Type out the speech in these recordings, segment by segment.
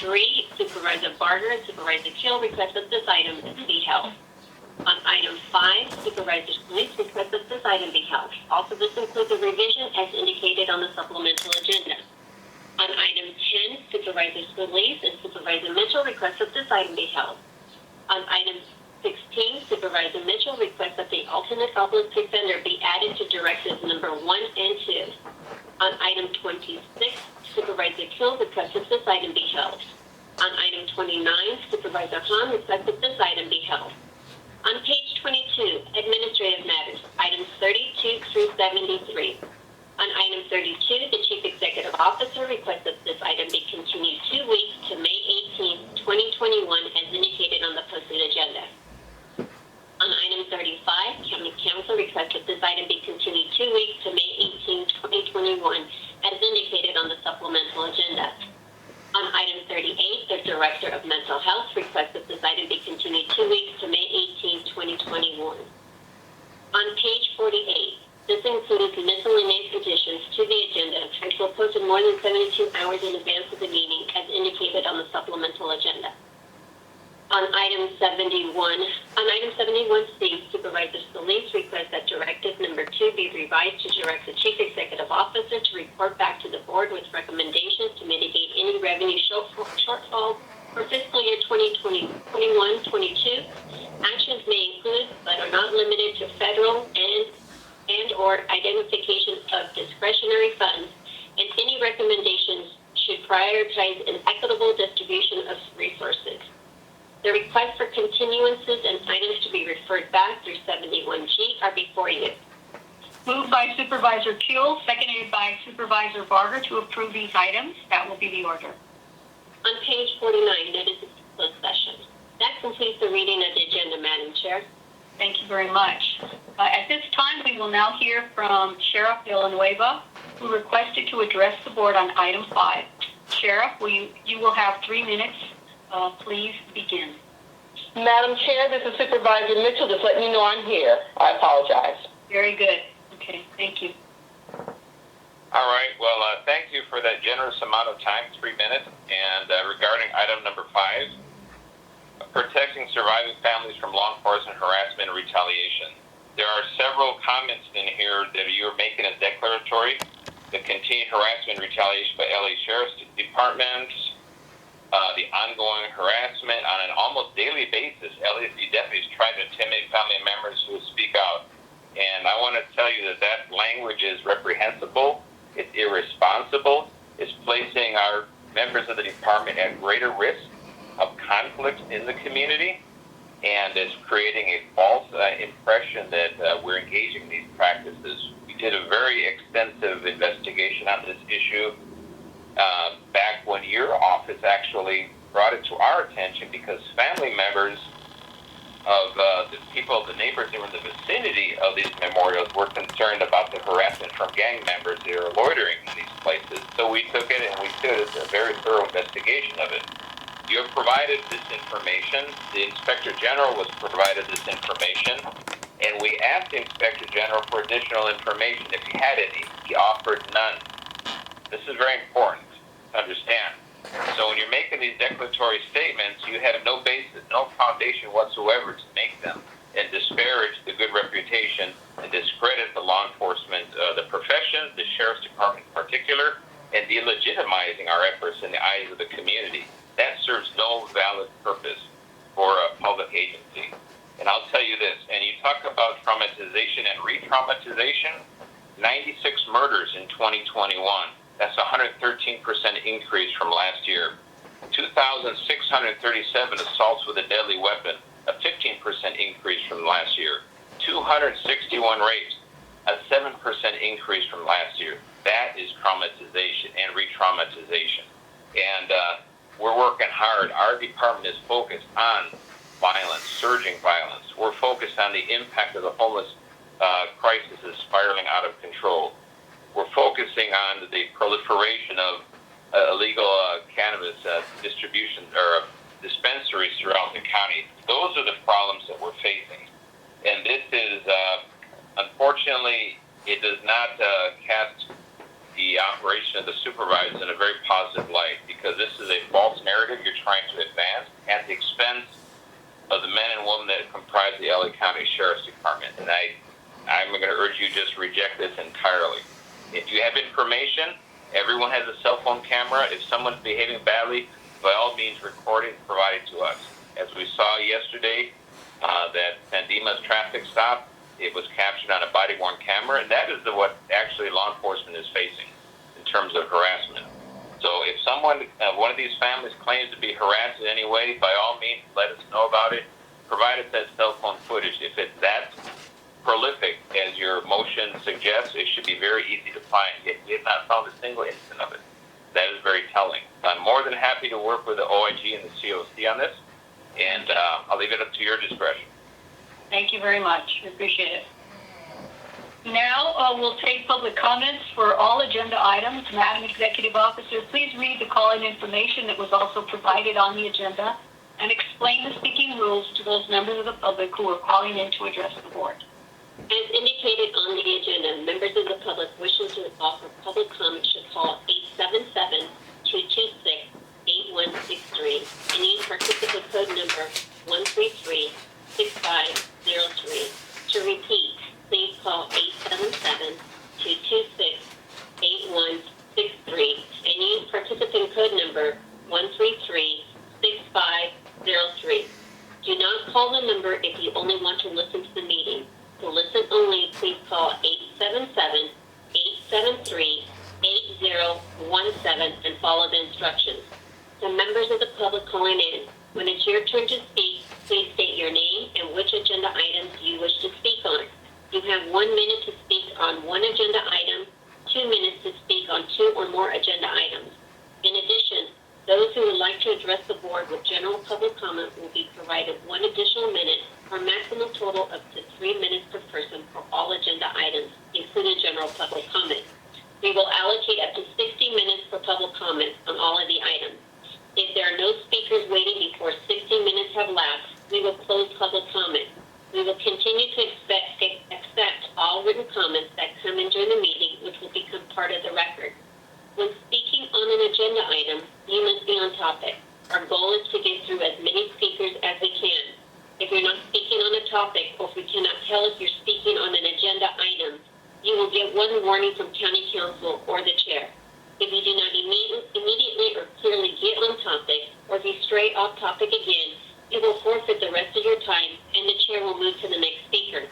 3, Supervisor Barger and Supervisor Kill request that this item be held. On item 5, Supervisor Solis requests that this item be held. Also, this includes a revision as indicated on the supplemental agenda. On item 10, Supervisor Solis and Supervisor Mitchell request that this item be held. On item 16, Supervisor Mitchell requests that the alternate public defender be added to directives number 1 and 2. On item 26, Supervisor Kill requests that this item be held. On item 29, Supervisor Hahn requests that this item be held. On page 22, Administrative Matters, items 32 through 73. On item 32, the Chief Executive Officer requests that this item be continued 2 weeks to May 18, 2021, as indicated on the posted agenda. On item 35, County Council requests that this item be continued 2 weeks to May 18, 2021, as indicated on the supplemental agenda. On item 38, the Director of Mental Health requests that this item be continued 2 weeks to May 18, 2021. On page 48, this includes miscellaneous additions to the agenda which were posted more than 72 hours in advance of the meeting as indicated on the supplemental agenda. On item 71C, Supervisor Solis requests that directive number 2 be revised to direct the Chief Executive Officer to report back to the Board with recommendations to mitigate any revenue shortfall for fiscal year 2021-22. Actions may include, but are not limited to, federal and/or identification of discretionary funds, and any recommendations should prioritize an equitable distribution of resources. The requests for continuances and items to be referred back through 71G are before you. Moved by Supervisor Kuehl, seconded by Supervisor Barger to approve these items. That will be the order. On page 49, notice of closed session. That completes the reading of the agenda, Madam Chair. Thank you very much. At this time, we will now hear from Sheriff Villanueva, who requested to address the board on item 5. Sheriff, you will have 3 minutes. Please begin. Madam Chair, this is Supervisor Mitchell. Just letting you know I'm here. I apologize. Very good. Okay, thank you. All right. Well, thank you for that generous amount of time, 3 minutes. And regarding item number 5, protecting surviving families from law enforcement harassment and retaliation. There are several comments in here that you're making as declaratory. The continued harassment and retaliation by LA Sheriff's Department, the ongoing harassment on an almost daily basis. LAPD deputies try to intimidate family members who speak out. And I want to tell you that that language is reprehensible, it's irresponsible, it's placing our members of the department at greater risk of conflict in the community, and is creating a false impression that we're engaging in these practices. We did a very extensive investigation on this issue back when your office actually brought it to our attention, because family members of the people, the neighbors that were in the vicinity of these memorials were concerned about the harassment from gang members that are loitering in these places. So we took it and we did a very thorough investigation of it. You have provided this information. The Inspector General was provided this information, and we asked the Inspector General for additional information if he had any. He offered none. This is very important to understand. So when you're making these declaratory statements, you have no basis, no foundation whatsoever to make them, and disparage the good reputation and discredit the law enforcement, the profession, the Sheriff's Department in particular, and delegitimizing our efforts in the eyes of the community. That serves no valid purpose for a public agency. And I'll tell you this, and you talk about traumatization and re-traumatization, 96 murders in 2021. That's a 113% increase from last year. 2,637 assaults with a deadly weapon, a 15% increase from last year. 261 rapes, a 7% increase from last year. That is traumatization and re-traumatization. And we're working hard. Our department is focused on violence, surging violence. We're focused on the impact of the homeless crisis is spiraling out of control. We're focusing on the proliferation of illegal cannabis distribution or dispensaries throughout the county. Those are the problems that we're facing. And this is, unfortunately, it does not cast the operation of the supervisor in a very positive light, because this is a false narrative information, everyone has a cell phone camera. If someone's behaving badly, by all means, record it and provide it to us. As we saw yesterday, that San Dimas traffic stop, it was captured on a body-worn camera, and that is what actually law enforcement is facing in terms of harassment. So if someone, one of these families claims to be harassed in any way, by all means, let us know about it. Provide us that cell phone footage. If it's that prolific as your motion suggests, it should be very easy to find. Yet we have not found a single instance of it. That is very telling. I'm more than happy to work with the OIG and the COC on this, and I'll leave it up to your discretion. Thank you very much. We appreciate it. Now we'll take public comments for all agenda items. Madam Executive Officer, please read the call-in information that was also provided on the agenda and explain the speaking rules to those members of the public who are calling in to address the board. As indicated on the agenda, members of the public wishing to offer public comment should call 877-226-8163 and use participant code number 133-6503. To repeat, please call 877-226-8163 and use participant code number 133-6503. Do not call the number if you only want to listen to the meeting. To listen only, please call 877-873-8017 and follow the instructions. To members of the public calling in, when it's your turn to speak, please state your name and which agenda items you wish to speak on. You have 1 minute to speak on one agenda item, 2 minutes to speak on 2 or more agenda items. In addition, those who would like to address the board with general public comment will be provided 1 additional minute or maximum total up to 3 minutes per person for all agenda items, including general public comment. We will allocate up to 60 minutes for public comment on all of the items. If there are no speakers waiting before 60 minutes have lapsed, we will close public comment. We will continue to accept all written comments that come in during the meeting, which will become part of the record. When speaking on an agenda item, you must be on topic. Our goal is to get through as many speakers as we can. If you're not speaking on a topic, or if we cannot tell if you're speaking on an agenda item, you will get 1 warning from County Council or the Chair. If you do not immediately or clearly get on topic, or if you stray off topic again, you will forfeit the rest of your time, and the Chair will move to the next speaker.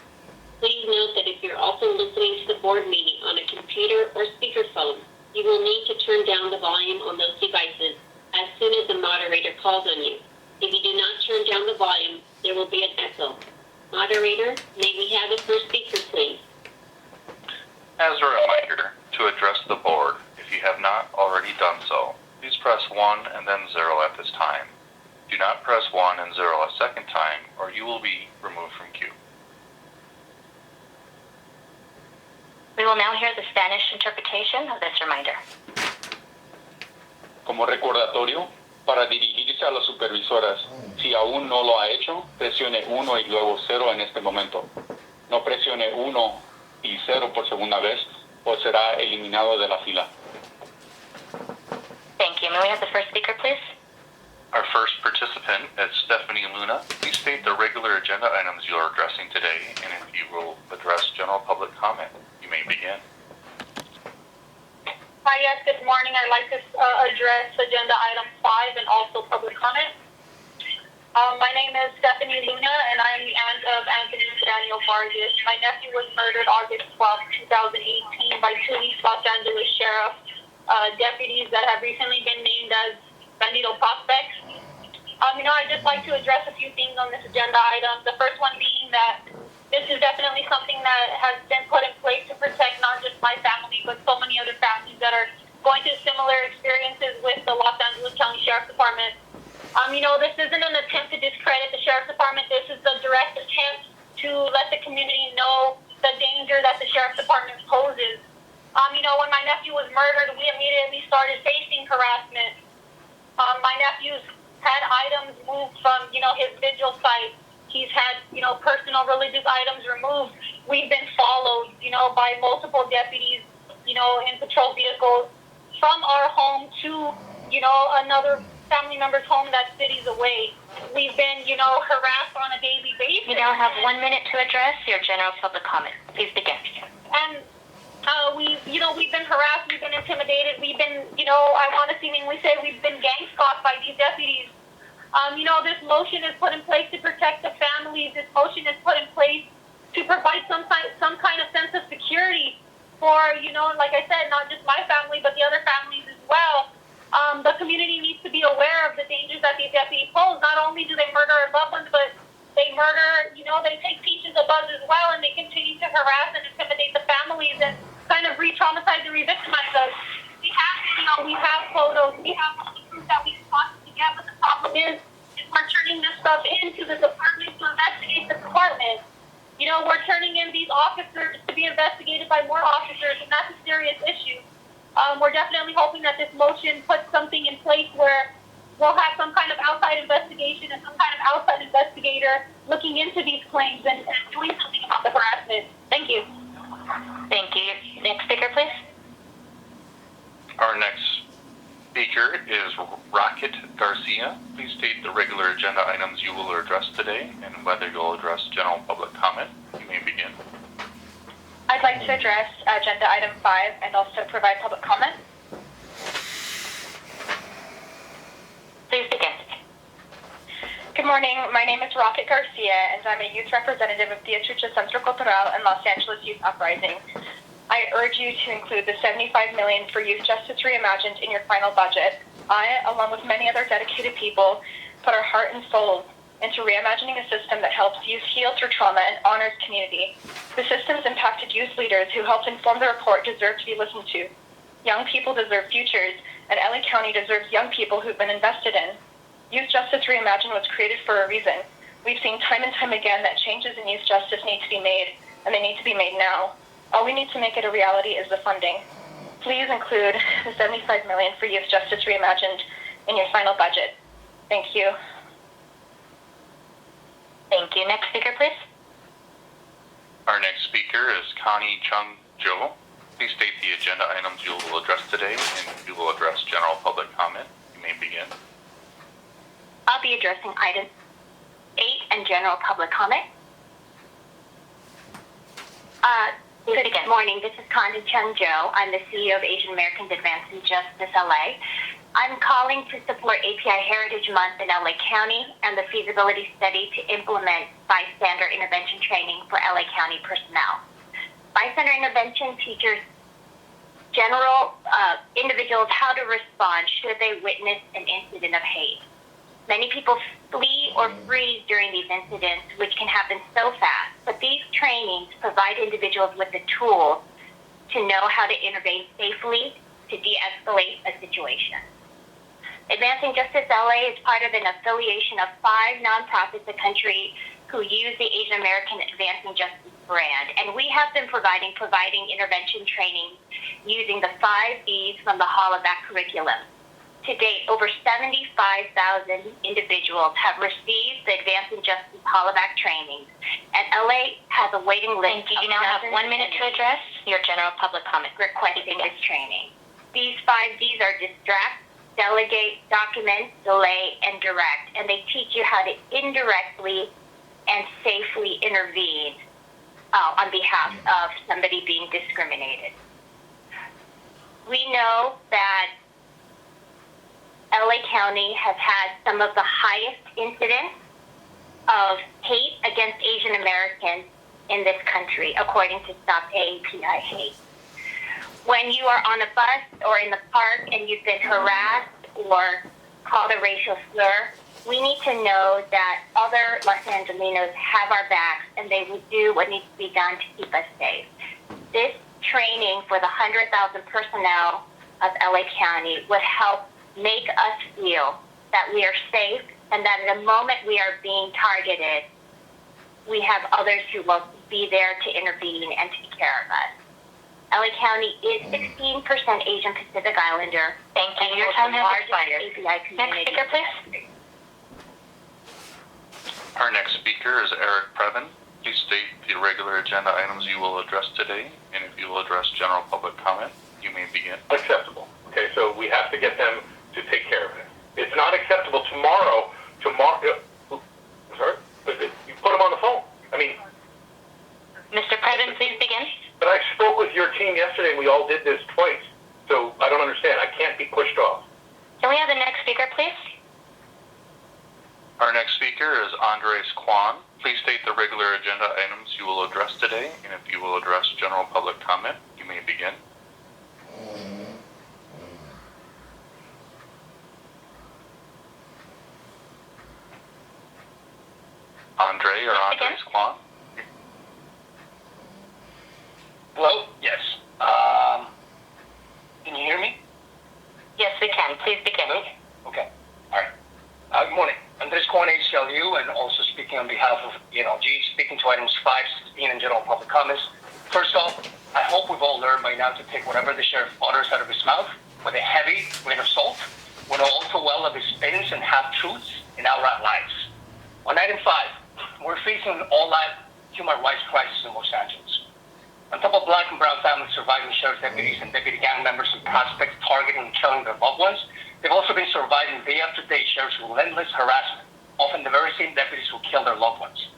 Please note that if you're also listening to the board meeting on a computer or speakerphone, you will need to turn down the volume on those devices as soon as the moderator calls on you. If you do not turn down the volume, there will be an echo. Moderator, may we have the first speaker, please? As a reminder, to address the board, if you have not already done so, please press 1 and then 0 at this time. Do not press 1 and 0 a second time, or you will be removed from queue. We will now hear the Spanish interpretation of this reminder. Como recordatorio, para dirigirse a las supervisoras, si aún no lo ha hecho, presione 1 y luego 0 en este momento. No presione 1 y 0 por segunda vez o será eliminado de la fila. Thank you. May we have the first speaker, please? Our first participant is Stephanie Luna. Please state the regular agenda items you are addressing today, and if you will address general public comment, you may begin. Hi, yes, good morning. I'd like to address agenda item 5 and also public comment. My name is Stephanie Luna, and I am the aunt of Anthony Daniel Vargas. My nephew was murdered August 12, 2018 by 2 East Los Angeles Sheriff deputies that have recently been named as Bandito prospects. I'd just like to address a few things on this agenda item. The first one being that this is definitely something that has been put in place to protect not just my family, but so many other families that are going through similar experiences with the Los Angeles County Sheriff's Department. This isn't an attempt to discredit the Sheriff's Department. This is a direct attempt to let the community know the danger that the Sheriff's Department poses. When my nephew was murdered, we immediately started facing harassment. My nephew's had items moved from, his vigil site. He's had, personal religious items removed. We've been followed, by multiple deputies, in patrol vehicles from our home to, another family member's home that's cities away. We've been, harassed on a daily basis. You now have 1 minute to address your general public comment. Please begin. And we've been harassed, we've been intimidated, we've been, I want to seemingly say we've been gang stalked by these deputies. This motion is put in place to protect the families. This motion is put in place to provide some kind of sense of security for, like I said, not just my family, but the other families as well. The community needs to be aware of the dangers that these deputies pose. Not only do they murder our loved ones, but they murder, they take peaches of us as well, and they continue to harass and intimidate the families and kind of re-traumatize and re-victimize us. We have photos, we have all the proof that we can possibly get, but the problem is we're turning this stuff into the department to investigate the department. We're turning in these officers to be investigated by more officers, and that's a serious issue. We're definitely hoping that this motion puts something in place where we'll have some kind of outside investigation and some kind of outside investigator looking into these claims and doing something about the harassment. Thank you. Thank you. Next speaker, please. Our next speaker is Rocket Garcia. Please state the regular agenda items you will address today and whether you'll address general public comment. You may begin. I'd like to address agenda item 5 and also provide public comment. Please begin. Good morning. My name is Rocket Garcia, and I'm a youth representative of Dietrich Centro Cultural and Los Angeles Youth Uprising. I urge you to include the $75 million for Youth Justice Reimagined in your final budget. I, along with many other dedicated people, put our heart and soul into reimagining a system that helps youth heal through trauma and honors community. The system's impacted youth leaders who helped inform the report deserve to be listened to. Young people deserve futures, and LA County deserves young people who've been invested in. Youth Justice Reimagined was created for a reason. We've seen time and time again that changes in youth justice need to be made, and they need to be made now. All we need to make it a reality is the funding. Please include the $75 million for Youth Justice Reimagined in your final budget. Thank you. Thank you. Next speaker, please. Our next speaker is Connie Chung Jo. Please state the agenda items you will address today, and you will address general public comment. You may begin. I'll be addressing item 8 and general public comment. Good morning. This is Connie Chung Jo. I'm the CEO of Asian Americans Advancing Justice LA. I'm calling to support API Heritage Month in LA County and the feasibility study to implement bystander intervention training for LA County personnel. Bystander intervention teaches general individuals how to respond should they witness an incident of hate. Many people flee or freeze during these incidents, which can happen so fast, but these trainings provide individuals with the tools to know how to intervene safely to de-escalate a situation. Advancing Justice LA is part of an affiliation of 5 nonprofits in the country who use the Asian American Advancing Justice brand, and we have been providing intervention training using the 5 Ds from the Hollaback curriculum. To date, over 75,000 individuals have received the Advancing Justice Hollaback training, and LA has a waiting list. Thank you. You now have 1 minute to address your general public comment. Requesting this training. These 5 Ds are distract, delegate, document, delay, and direct, and they teach you how to indirectly and safely intervene on behalf of somebody being discriminated. We know that LA County has had some of the highest incidents of hate against Asian Americans in this country, according to Stop AAPI Hate. When you are on a bus or in the park and you've been harassed or called a racial slur, we need to know that other Los Angelenos have our backs and they will do what needs to be done to keep us safe. This training for the 100,000 personnel of LA County would help make us feel that we are safe and that at the moment we are being targeted, we have others who will be there to intervene and take care of us. LA County is 16% Asian Pacific Islander. Thank you. Your time has expired. API community. Next speaker, please. Our next speaker is Eric Previn. Please state the regular agenda items you will address today, and if you will address general public comment, you may begin. Acceptable. Okay, so we have to get them to take care of it. It's not acceptable tomorrow, sorry, you put them on the phone. I mean, Mr. Previn, please begin. but I spoke with your team yesterday. Our next speaker is Andres Kwan. Please state the regular agenda items you will address today, and if you will address general public comment, you may begin. Andre or Andres Kwan? Hello? Yes. Can you hear me? Yes, we can. Please begin. Hello? Okay. All right. Good morning. Andres Kwan, ACLU, and also speaking on behalf of ENLG, speaking to items 5, 16, and general public comments. First off, I hope we've all learned by now to take whatever the sheriff utters out of his mouth with a heavy grain of salt. We know all too well of his spins and half-truths and outright lies. On item 5, we're facing an all-out human rights crisis in Los Angeles. On top of black and brown families surviving sheriff deputies and deputy gang members and prospects targeting and killing their loved ones, they've also been surviving day after day sheriff's relentless harassment, often the very same deputies who killed their loved ones.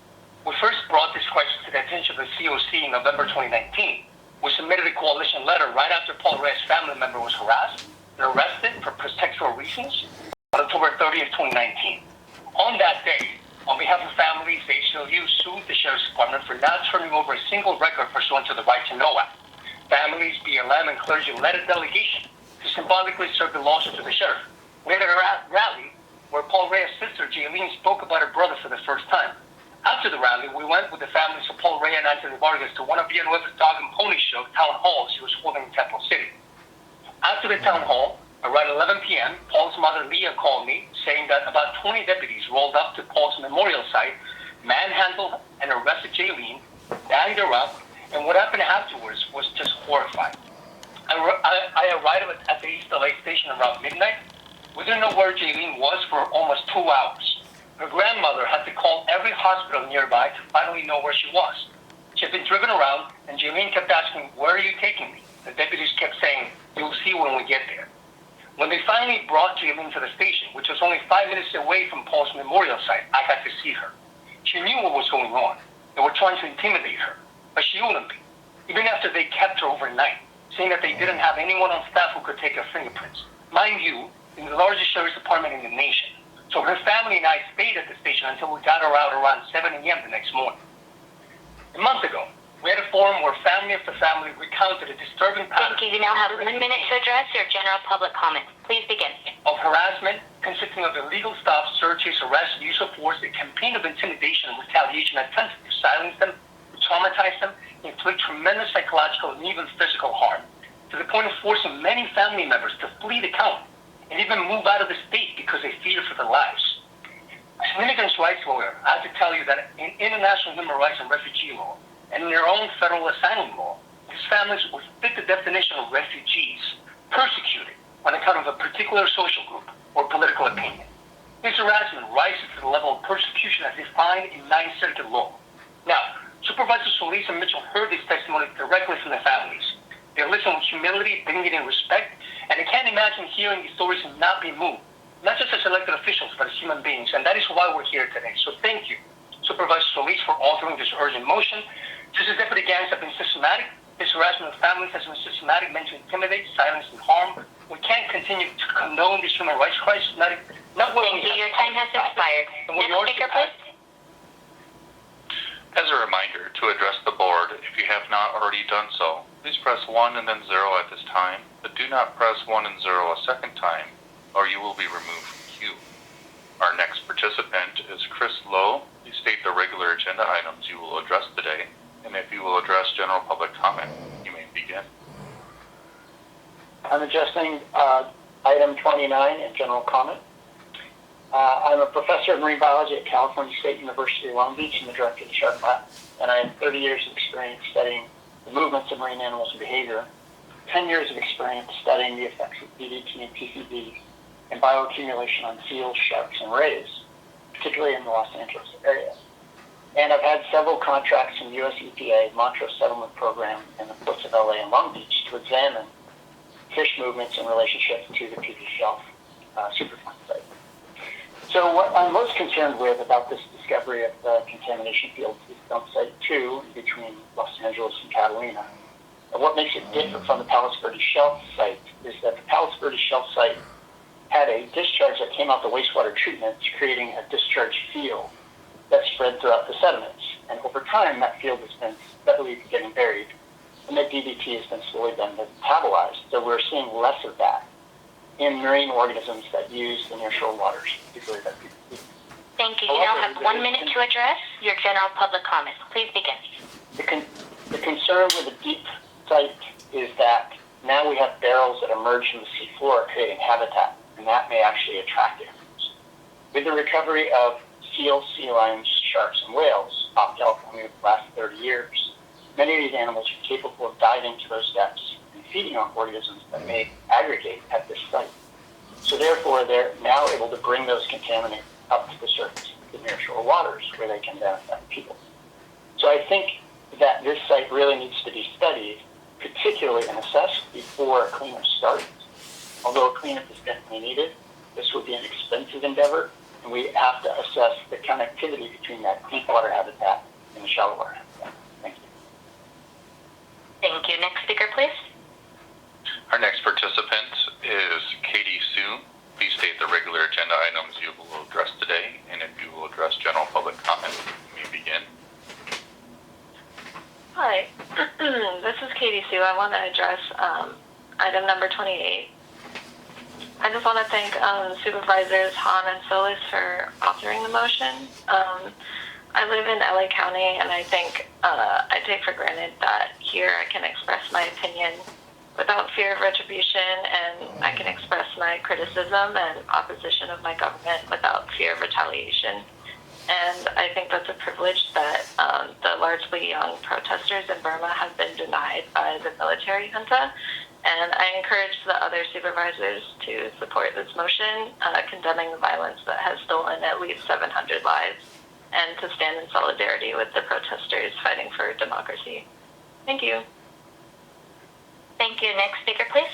We first brought this crisis to the attention of the COC in November 2019. We submitted a coalition letter right after Paul Reyes' family member was harassed and arrested for pretextual reasons on October 30th, 2019. On that day, on behalf of families, the ACLU sued the Sheriff's Department for not turning over a single record pursuant to the Right to Know Act. Families, BLM, and clergy led a delegation to symbolically serve the lawsuit to the sheriff. We had a rally where Paul Reyes' sister, Jaylene, spoke about her brother for the first time. After the rally, we went with the families of Paul Reyes and Anthony Vargas to one of Villanueva's dog and pony show town halls he was holding in Temple City. After the town hall, around 11 p.m., Paul's mother, Leah, called me, saying that about 20 deputies rolled up to Paul's memorial site, manhandled and arrested Jaylene, banged her up, and what happened afterwards was just horrifying. I arrived at the East LA station around midnight. We didn't know where Jaylene was for almost 2 hours. Her grandmother had to call every hospital nearby to finally know where she was. She had been driven around, and Jaylene kept asking, "Where are you taking me?" The deputies kept saying, "You'll see when we get there." When they finally brought Jaylene to the station, which was only 5 minutes away from Paul's memorial site, I got to see her. She knew what was going on. They were trying to intimidate her, but she wouldn't be. Even after they kept her overnight, saying that they didn't have anyone on staff who could take her fingerprints. Mind you, in the largest sheriff's department in the nation. So her family and I stayed at the station until we got her out around 7 a.m. the next morning. A month ago, we had a forum where family after family recounted a disturbing pattern. Thank you. You now have 1 minute to address your general public comment. Please begin. Of harassment consisting of illegal stops, searches, arrests, use of force, a campaign of intimidation and retaliation attempted to silence them, traumatize them, inflict tremendous psychological and even physical harm, to the point of forcing many family members to flee the county and even move out of the state because they fear for their lives. As an immigrants' rights lawyer, I have to tell you that in international human rights and refugee law, and in their own federal asylum law, these families would fit the definition of refugees, persecuted on account of a particular social group or political opinion. This harassment rises to the level of persecution as defined in Ninth Circuit law. Now, Supervisor Solis and Mitchell heard this testimony directly from the families. They listened with humility, dignity, and respect, and I can't imagine hearing these stories and not be moved, not just as elected officials, but as human beings, and that is why we're here today. So thank you, Supervisor Solis, for authoring this urgent motion. Just as deputy gangs have been systematic, this harassment of families has been systematic, meant to intimidate, silence, and harm. We can't continue to condone this human rights crisis. Not when Thank you. Your time has expired. Next speaker, please. As a reminder, to address the board, if you have not already done so, please press 1 and then 0 at this time, but do not press 1 and 0 a second time, or you will be removed from queue. Our next participant is Chris Lowe. Please state the regular agenda items you will address today, and if you will address general public comment, you may begin. I'm addressing item 29 in general comment. I'm a professor of marine biology at California State University, Long Beach, and the director of the Shark Lab. And I have 30 years of experience studying the movements of marine animals and behavior, 10 years of experience studying the effects of DDT and PCBs and bioaccumulation on seals, sharks, and rays, particularly in the Los Angeles area. And I've had several contracts from the U.S. EPA, Montrose Settlement Program, and the ports of LA and Long Beach to examine fish movements in relationship to the PV Shelf Superfund site. So what I'm most concerned with about this discovery of the contamination field is dump site 2 between Los Angeles and Catalina. And what makes it different from the Palos Verdes Shelf site is that the Palos Verdes Shelf site had a discharge that came out the wastewater treatment, creating a discharge field that spread throughout the sediments. And over time, that field has been steadily getting buried, and the DDT has been slowly been metabolized. So we're seeing less of that in marine organisms that use the nearshore waters, particularly that DDT. Thank you. You now have 1 minute to address your general public comments. Please begin. The concern with the deep site is that now we have barrels that emerge from the seafloor creating habitat, and that may actually attract animals. With the recovery of seals, sea lions, sharks, and whales off California for the last 30 years, many of these animals are capable of diving to those depths and feeding on organisms that may aggregate at this site. So therefore, they're now able to bring those contaminants up to the surface, the nearshore waters, where they can then affect people. So I think that this site really needs to be studied, particularly and assessed before a cleanup starts. Although a cleanup is definitely needed, this would be an expensive endeavor, and we have to assess the connectivity between that deep water habitat and the shallow water habitat. Thank you. Thank you. Next speaker, please. Our next participant is Katie Sue. Please state the regular agenda items you will address today, and if you will address general public comment, you may begin. Hi, this is Katie Sue. I want to address item number 28. I just want to thank Supervisors Hahn and Solis for authoring the motion. I live in LA County, and I think I take for granted that here I can express my opinion without fear of retribution, and I can express my criticism and opposition of my government without fear of retaliation. And I think that's a privilege that the largely young protesters in Burma have been denied by the military junta. And I encourage the other supervisors to support this motion, condemning the violence that has stolen at least 700 lives, and to stand in solidarity with the protesters fighting for democracy. Thank you. Thank you. Next speaker, please.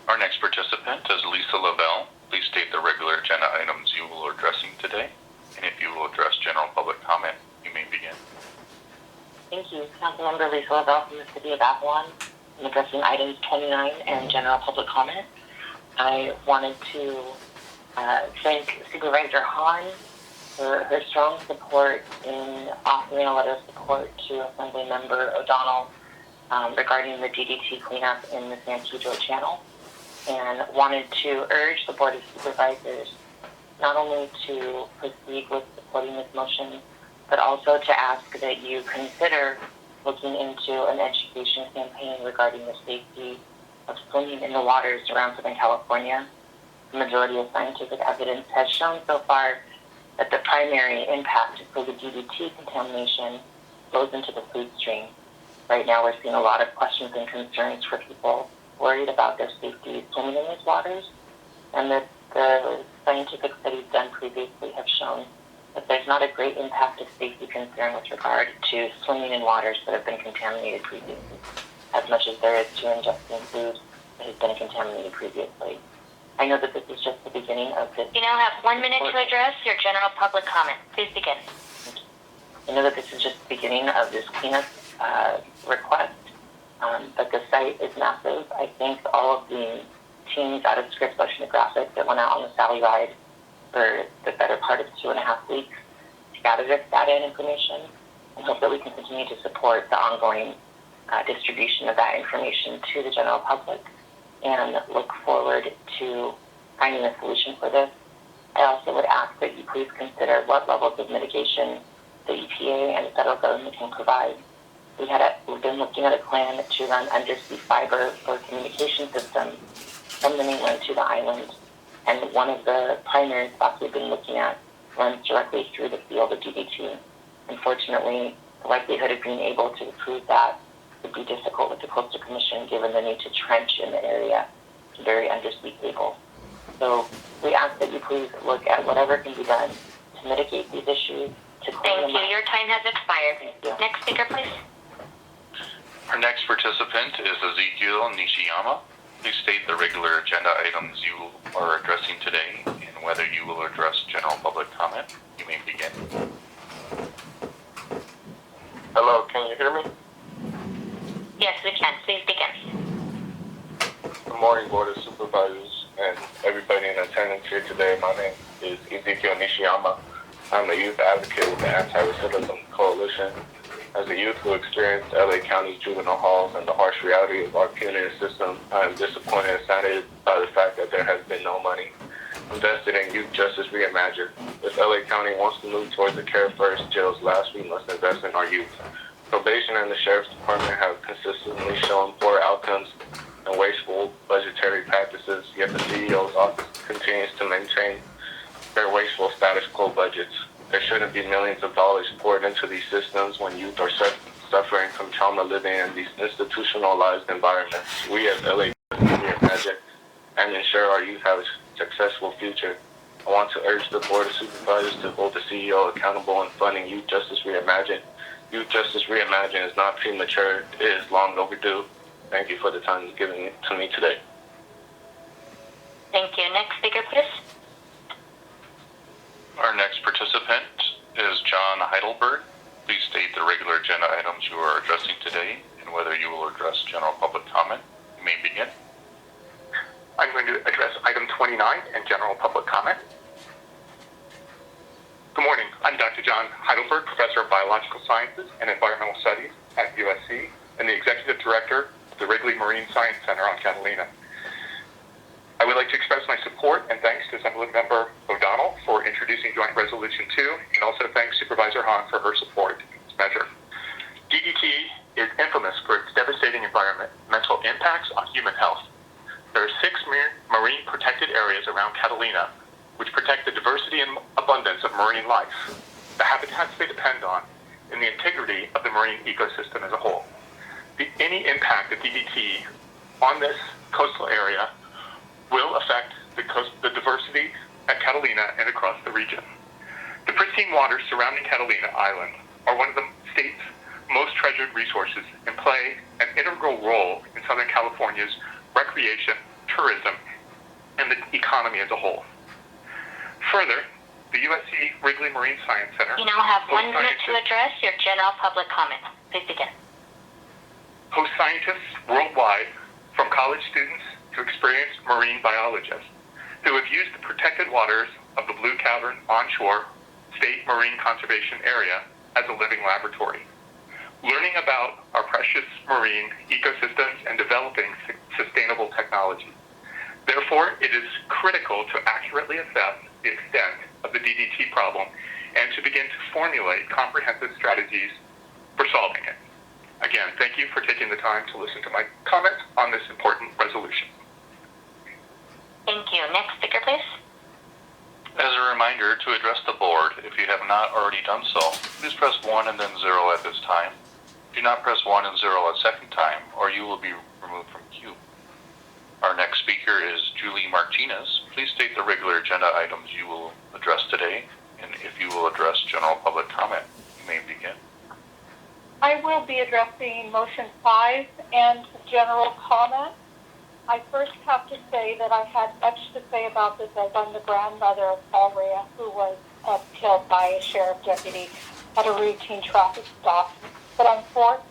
Our next participant is Lisa Lavelle. Please state the regular agenda items you will be addressing today, and if you will address general public comment, you may begin. Thank you. Councilmember Lisa Lavelle from the City of Avalon. I'm addressing items 29 and general public comment. I wanted to thank Supervisor Hahn for her strong support in offering a letter of support to Assemblymember O'Donnell regarding the DDT cleanup in the San Pedro Channel, and wanted to urge the Board of Supervisors not only to proceed with supporting this motion, but also to ask that you consider looking into an education campaign regarding the safety of swimming in the waters around Southern California. The majority of scientific evidence has shown so far that the primary impact for the DDT contamination goes into the food stream. Right now we're seeing a lot of questions and concerns for people worried about their safety swimming in these waters, and that the scientific studies done previously have shown that there's not a great impact of safety concern with regard to swimming in waters that have been contaminated previously, as much as there is to ingesting food that has been contaminated previously. I know that this is just the beginning of this. You now have 1 minute to address your general public comment. Please begin. I know that this is just the beginning of this cleanup request, but the site is massive. I think all of the teams out of Scripps Oceanographic that went out on the Sally ride for the better part of 2.5 weeks to gather this data and information, and hope that we can continue to support the ongoing distribution of that information to the general public, and look forward to finding a solution for this. I also would ask that you please consider what levels of mitigation the EPA and the federal government can provide. We've been looking at a plan to run undersea fiber for communication systems from the mainland to the island, and one of the primary spots we've been looking at runs directly through the field of DDT. Unfortunately, the likelihood of being able to prove that would be difficult with the Coastal Commission, given the need to trench in the area to bury undersea cable. So we ask that you please look at whatever can be done to mitigate these issues. Thank you. Your time has expired. Next speaker, please. Our next participant is Ezekiel Nishiyama. Please state the regular agenda items you are addressing today, and whether you will address general public comment. You may begin. Hello, can you hear me? Yes, we can. Please begin. Good morning, Board of Supervisors. and everybody in attendance here today. My name is Ezekiel Nishiyama. I'm a youth advocate with the Anti-Recidivism Coalition. As a youth who experienced LA County's juvenile halls and the harsh reality of our punitive system, I am disappointed and saddened by the fact that there has been no money invested in Youth Justice Reimagined. If LA County wants to move towards the care first, jails last, we must invest in our youth. Probation and the Sheriff's Department have consistently shown poor outcomes and wasteful budgetary practices, yet the CEO's office continues to maintain their wasteful status quo budgets. There shouldn't be millions of dollars poured into these systems when youth are suffering from trauma living in these institutionalized environments. We as LA Reimagine and ensure our youth have a successful future. I want to urge the Board of Supervisors to hold the CEO accountable in funding Youth Justice Reimagined. Youth Justice Reimagined is not premature, it is long overdue. Thank you for the time given to me today. Thank you. Next speaker, please. Our next participant is John Heidelberg. Please state the regular agenda items you are addressing today and whether you will address general public comment. You may begin. I'm going to address item 29 and general public comment. Good morning. I'm Dr. John Heidelberg, Professor of Biological Sciences and Environmental Studies at USC and the Executive Director of the Wrigley Marine Science Center on Catalina. I would like to express my support and thanks to Assemblymember O'Donnell for introducing Joint Resolution 2, and also thanks Supervisor Hahn for her support in this measure. DDT is infamous for its devastating environmental impacts on human health. There are 6 marine protected areas around Catalina, which protect the diversity and abundance of marine life, the habitats they depend on, and the integrity of the marine ecosystem as a whole. Any impact of DDT on this coastal area will affect the diversity at Catalina and across the region. The pristine waters surrounding Catalina Island are one of the state's most treasured resources and play an integral role in Southern California's recreation, tourism, and the economy as a whole. Further, the USC Wrigley Marine Science Center... You now have 1 minute to address your general public comment. Please begin. ...hosts scientists worldwide, from college students to experienced marine biologists, who have used the protected waters of the Blue Cavern onshore state marine conservation area as a living laboratory, learning about our precious marine ecosystems and developing sustainable technology. Therefore, it is critical to accurately assess the extent of the DDT problem and to begin to formulate comprehensive strategies for solving it. Again, thank you for taking the time to listen to my comments on this important resolution. Thank you. Next speaker, please. As a reminder, to address the board, if you have not already done so, please press 1 and then 0 at this time. Do not press 1 and 0 a second time, or you will be removed from queue. Our next speaker is Julie Martinez. Please state the regular agenda items you will address today, and if you will address general public comment. You may begin. I will be addressing motion 5 and general comment. I first have to say that I had much to say about this as I'm the grandmother of Paul Rea, who was killed by a sheriff deputy at a routine traffic stop. But I'm forced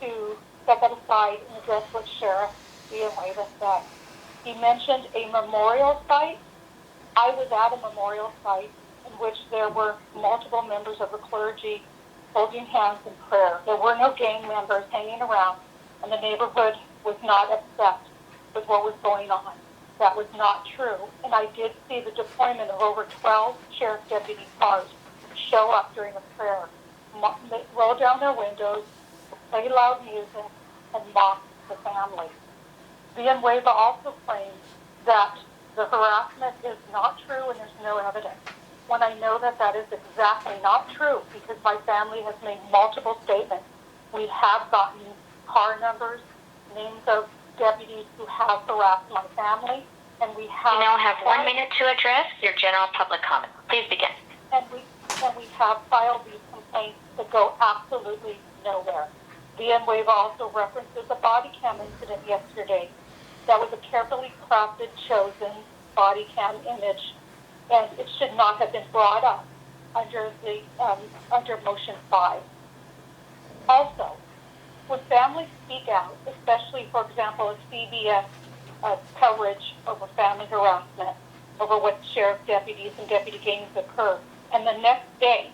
to set that aside and address what Sheriff Villanueva said. He mentioned a memorial site. I was at a memorial site in which there were multiple members of the clergy holding hands in prayer. There were no gang members hanging around, and the neighborhood was not upset with what was going on. That was not true. And I did see the deployment of over 12 sheriff deputy cars show up during the prayer, roll down their windows, play loud music, and mock the family. Villanueva also claims that the harassment is not true and there's no evidence, when I know that that is exactly not true because my family has made multiple statements. We have gotten car numbers, names of deputies who have harassed my family, and we have... You now have 1 minute to address your general public comment. Please begin. And we have filed these complaints that go absolutely nowhere. Villanueva also references a body cam incident yesterday. That was a carefully crafted, chosen body cam image, and it should not have been brought up under the under motion 5. Also, when families speak out, especially, for example, a CBS coverage over family harassment, over what sheriff deputies and deputy gangs occur. And the next day,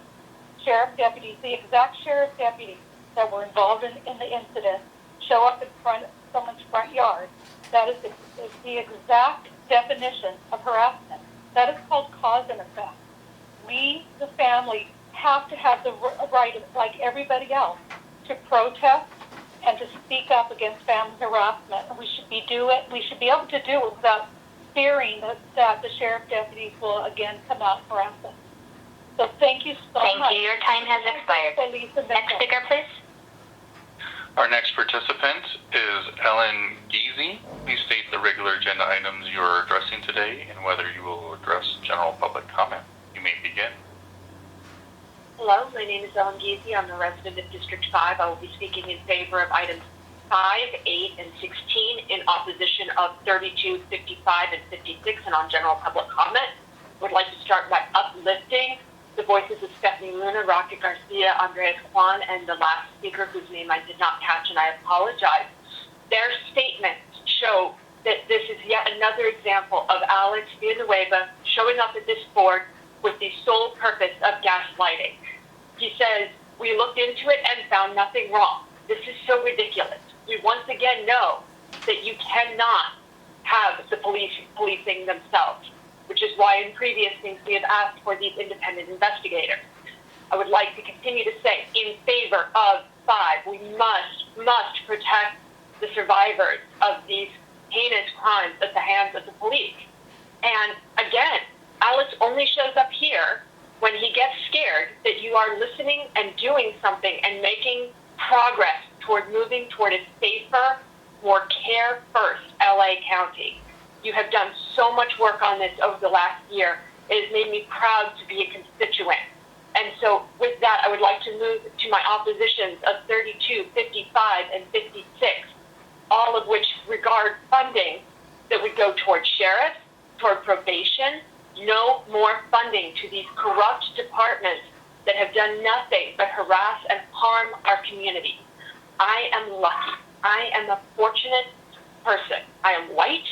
sheriff deputies, the exact sheriff deputies that were involved in the incident, show up in front of someone's front yard. That is the exact definition of harassment. That is called cause and effect. We, the family, have to have the right, like everybody else, to protest and to speak up against family harassment. And we should be able to do it without fearing that the sheriff deputies will again come out and harass us. So thank you so much. Thank you. Your time has expired. Next speaker, please. Our next participant is Ellen Giese. Please state the regular agenda items you are addressing today and whether you will address general public comment. You may begin. Hello, my name is Ellen Giese. I'm a resident of District 5. I will be speaking in favor of items 5, 8, and 16 in opposition of 32, 55, and 56 and on general public comment. I would like to start by uplifting the voices of Stephanie Luna, Rocket Garcia, Andres Juan, and the last speaker whose name I did not catch, and I apologize. Their statements show that this is yet another example of Alex Villanueva showing up at this board with the sole purpose of gaslighting. He says, we looked into it and found nothing wrong. This is so ridiculous. We once again know that you cannot have the policing themselves, which is why in previous things we have asked for these independent investigators. I would like to continue to say, in favor of 5, we must protect the survivors of these heinous crimes at the hands of the police. And again, Alex only shows up here when he gets scared that you are listening and doing something and making progress toward moving toward a safer, more care-first LA County. You have done so much work on this over the last year. It has made me proud to be a constituent. And so with that, I would like to move to my oppositions of 32, 55, and 56, all of which regard funding that would go toward sheriffs, toward probation. No more funding to these corrupt departments that have done nothing but harass and harm our community. I am lucky. I am a fortunate person. I am white.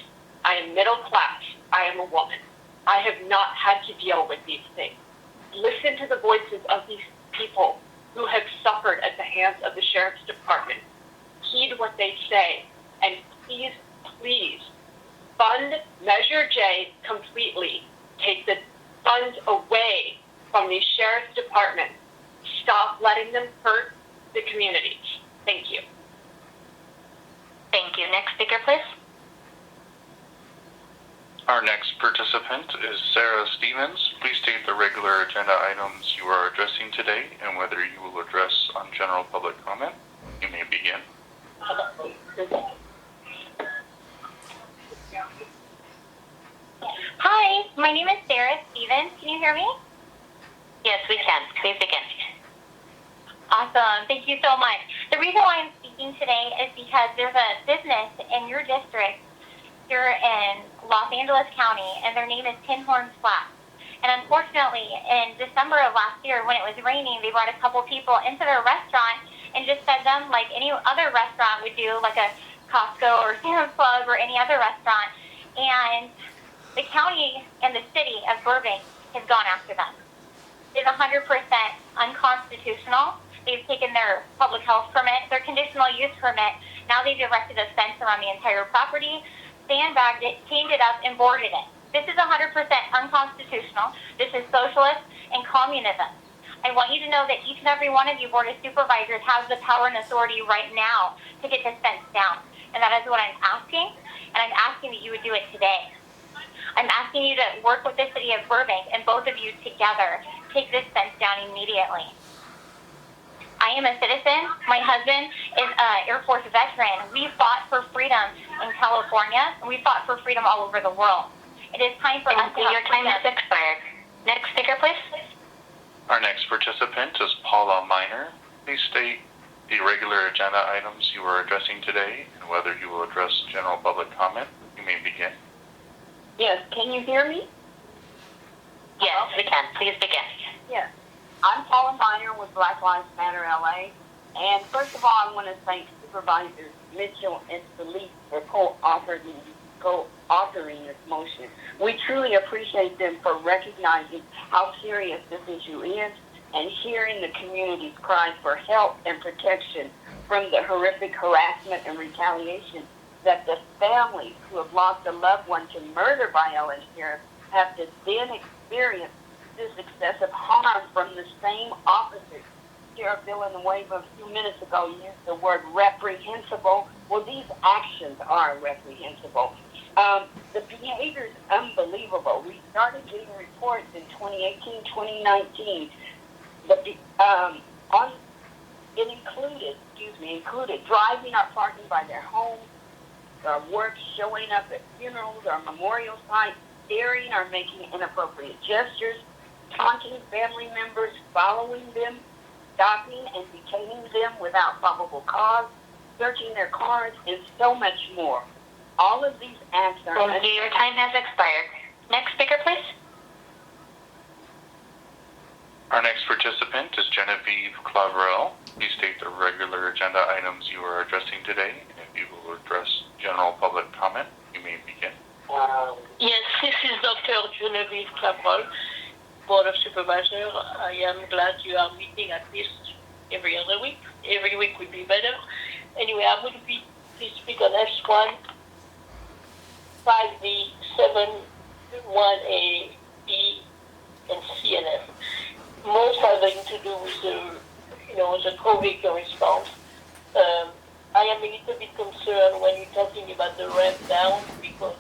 I am middle class. I am a woman. I have not had to deal with these things. Listen to the voices of these people who have suffered at the hands of the Sheriff's Department. Heed what they say, and please, please, fund Measure J completely. Take the funds away from these Sheriff's Departments. Stop letting them hurt the communities. Thank you. Thank you. Next speaker, please. Our next participant is Sarah Stevens. Please state the regular agenda items you are addressing today and whether you will address on general public comment. You may begin. Hi, my name is Sarah Stevens. Can you hear me? Yes, we can. Please begin. Awesome. Thank you so much. The reason why I'm speaking today is because there's a business in your district here in Los Angeles County, and their name is Tin Horns Flats. And unfortunately, in December of last year, when it was raining, they brought a couple people into their restaurant and just fed them like any other restaurant would do, like a Costco or Sam's Club or any other restaurant. And the county and the city of Burbank has gone after them. It's 100% unconstitutional. They've taken their public health permit, their conditional use permit. Now they've erected a fence around the entire property, sandbagged it, cleaned it up, and boarded it. This is 100% unconstitutional. This is socialist and communism. I want you to know that each and every one of you Board of Supervisors has the power and authority right now to get this fence down. And that is what I'm asking, and I'm asking that you would do it today. I'm asking you to work with the city of Burbank, and both of you together take this fence down immediately. I am a citizen. My husband is an Air Force veteran. We fought for freedom in California, and we fought for freedom all over the world. It is time for us to have your time has expired. Next speaker, please. Our next participant is Paula Miner. Please state the regular agenda items you are addressing today and whether you will address general public comment. You may begin. Yes, can you hear me? Yes, we can. Please begin. Yes. I'm Paula Miner with Black Lives Matter LA. And first of all, I want to thank Supervisors Mitchell and Solis for co-authoring co-authoring this motion. We truly appreciate them for recognizing how serious this issue is and hearing the community's cries for help and protection from the horrific harassment and retaliation that the families who have lost a loved one to murder by LA Sheriff have to then experience this excessive harm from the same officers. Sheriff Villanueva a few minutes ago used the word reprehensible. Well, these actions are reprehensible. The behavior is unbelievable. We started getting reports in 2018, 2019. Included driving or parking by their homes, our work, showing up at funerals or memorial sites, staring or making inappropriate gestures, taunting family members, following them, stopping and detaining them without probable cause, searching their cars, and so much more. All of these acts are... Thank you. Your time has expired. Next speaker, please. Our next participant is Genevieve Claverell. Please state the regular agenda items you are addressing today, and if you will address general public comment, you may begin. Yes, this is Dr. Genevieve Claverell, Board of Supervisor. I am glad you are meeting at least every other week. Every week would be better. Anyway, I'm going to please speak on S1, 5B, 7, 1A, B, and C and F. Most having to do with the COVID response. I am a little bit concerned when you're talking about the ramp down because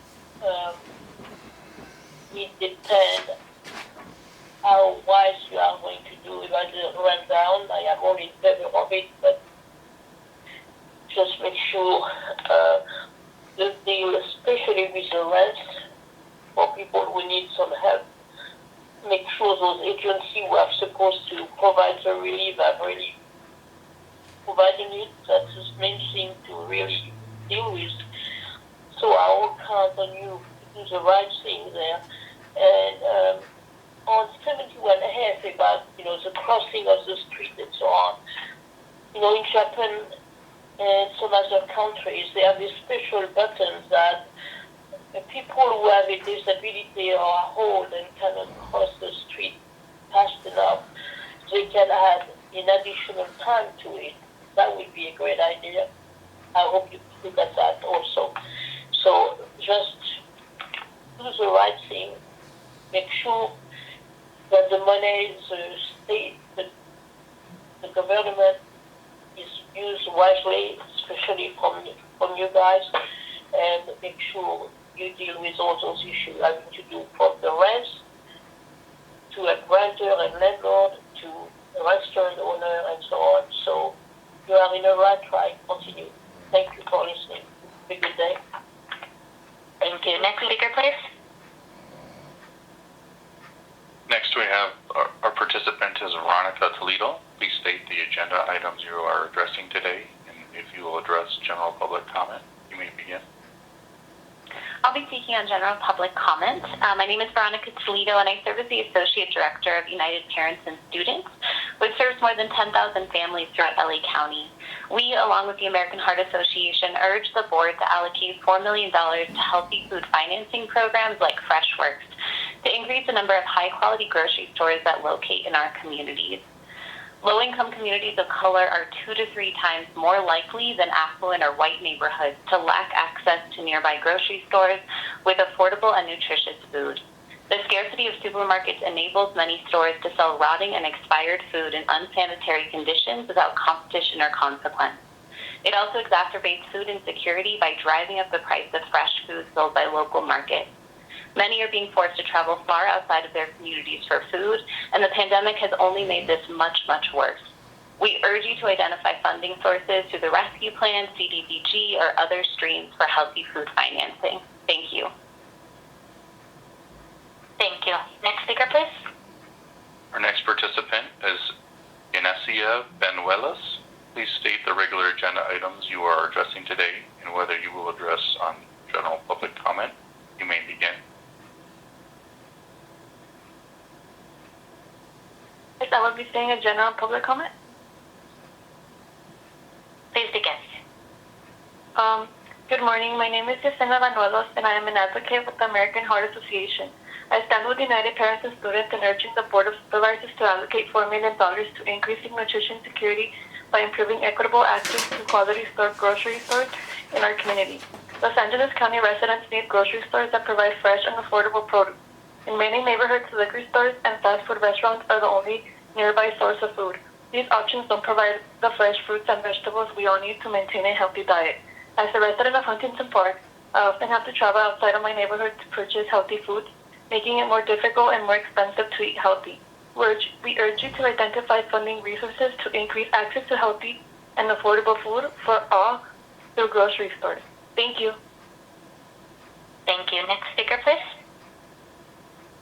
it depends how wise you are going to do about the ramp down. I am all in favor of it, but just make sure the deal, especially with the rents, for people who need some help, make sure those agencies who are supposed to provide the relief are really providing it. That's the main thing to really deal with. So I all count on you to do the right thing there. And on 71F about, the crossing of the street and so on, in Japan and some other countries, they have these special buttons that people who have a disability or are old and cannot cross the street fast enough, they can add an additional time to it. That would be a great idea. I hope you look at that also. So just do the right thing. Make sure that the money, the state, the government is used wisely, especially from you guys, and make sure you deal with all those issues having to do from the rents to a grantor and landlord to a restaurant owner and so on. So you are in the right track. Continue. Thank you for listening. Have a good day. Thank you. Next speaker, please. Next we have our participant is Veronica Toledo. Please state the agenda items you are addressing today, and if you will address general public comment, you may begin. I'll be speaking on general public comment. My name is Veronica Toledo, and I serve as the Associate Director of United Parents and Students, which serves more than 10,000 families throughout LA County. We, along with the American Heart Association, urge the board to allocate $4 million to healthy food financing programs like FreshWorks to increase the number of high-quality grocery stores that locate in our communities. Low-income communities of color are 2 to 3 times more likely than affluent or white neighborhoods to lack access to nearby grocery stores with affordable and nutritious food. The scarcity of supermarkets enables many stores to sell rotting and expired food in unsanitary conditions without competition or consequence. It also exacerbates food insecurity by driving up the price of fresh food sold by local markets. Many are being forced to travel far outside of their communities for food, and the pandemic has only made this much, much worse. We urge you to identify funding sources through the Rescue Plan, CDBG, or other streams for healthy food financing. Thank you. Thank you. Next speaker, please. Our next participant is Inesia Benuelas. Please state the regular agenda items you are addressing today and whether you will address on general public comment. You may begin. Yes, I will be saying a general public comment. Please begin. Good morning. My name is Yesenia Banuelos, and I am an advocate with the American Heart Association. I stand with United Parents and Students and urging the Board of Supervisors to allocate $4 million to increasing nutrition security by improving equitable access to quality grocery stores in our community. Los Angeles County residents need grocery stores that provide fresh and affordable produce. In many neighborhoods, liquor stores and fast food restaurants are the only nearby source of food. These options don't provide the fresh fruits and vegetables we all need to maintain a healthy diet. As a resident of Huntington Park, I often have to travel outside of my neighborhood to purchase healthy foods, making it more difficult and more expensive to eat healthy. We urge you to identify funding resources to increase access to healthy and affordable food for all through grocery stores. Thank you. Thank you. Next speaker, please.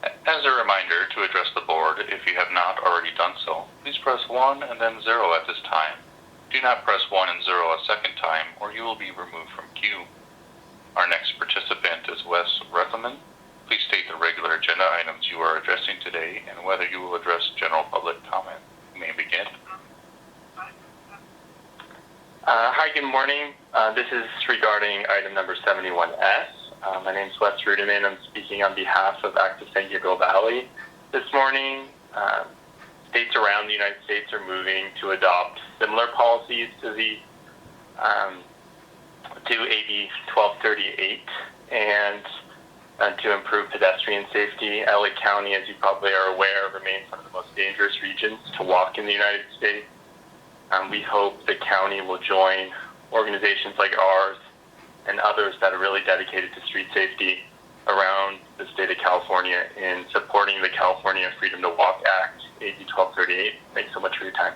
As a reminder to address the board, if you have not already done so, please press 1 and then 0 at this time. Do not press 1 and 0 a second time, or you will be removed from queue. Our next participant is Wes Rethelman. Please state the regular agenda items you are addressing today and whether you will address general public comment. You may begin. Hi, good morning. This is regarding item number 71S. My name is Wes Ruderman. I'm speaking on behalf of Active San Gabriel Valley. This morning, states around the United States are moving to adopt similar policies to the AB 1238 and to improve pedestrian safety. LA County, as you probably are aware, remains one of the most dangerous regions to walk in the United States. We hope the county will join organizations like ours and others that are really dedicated to street safety around the state of California in supporting the California Freedom to Walk Act, AB 1238. Thanks so much for your time.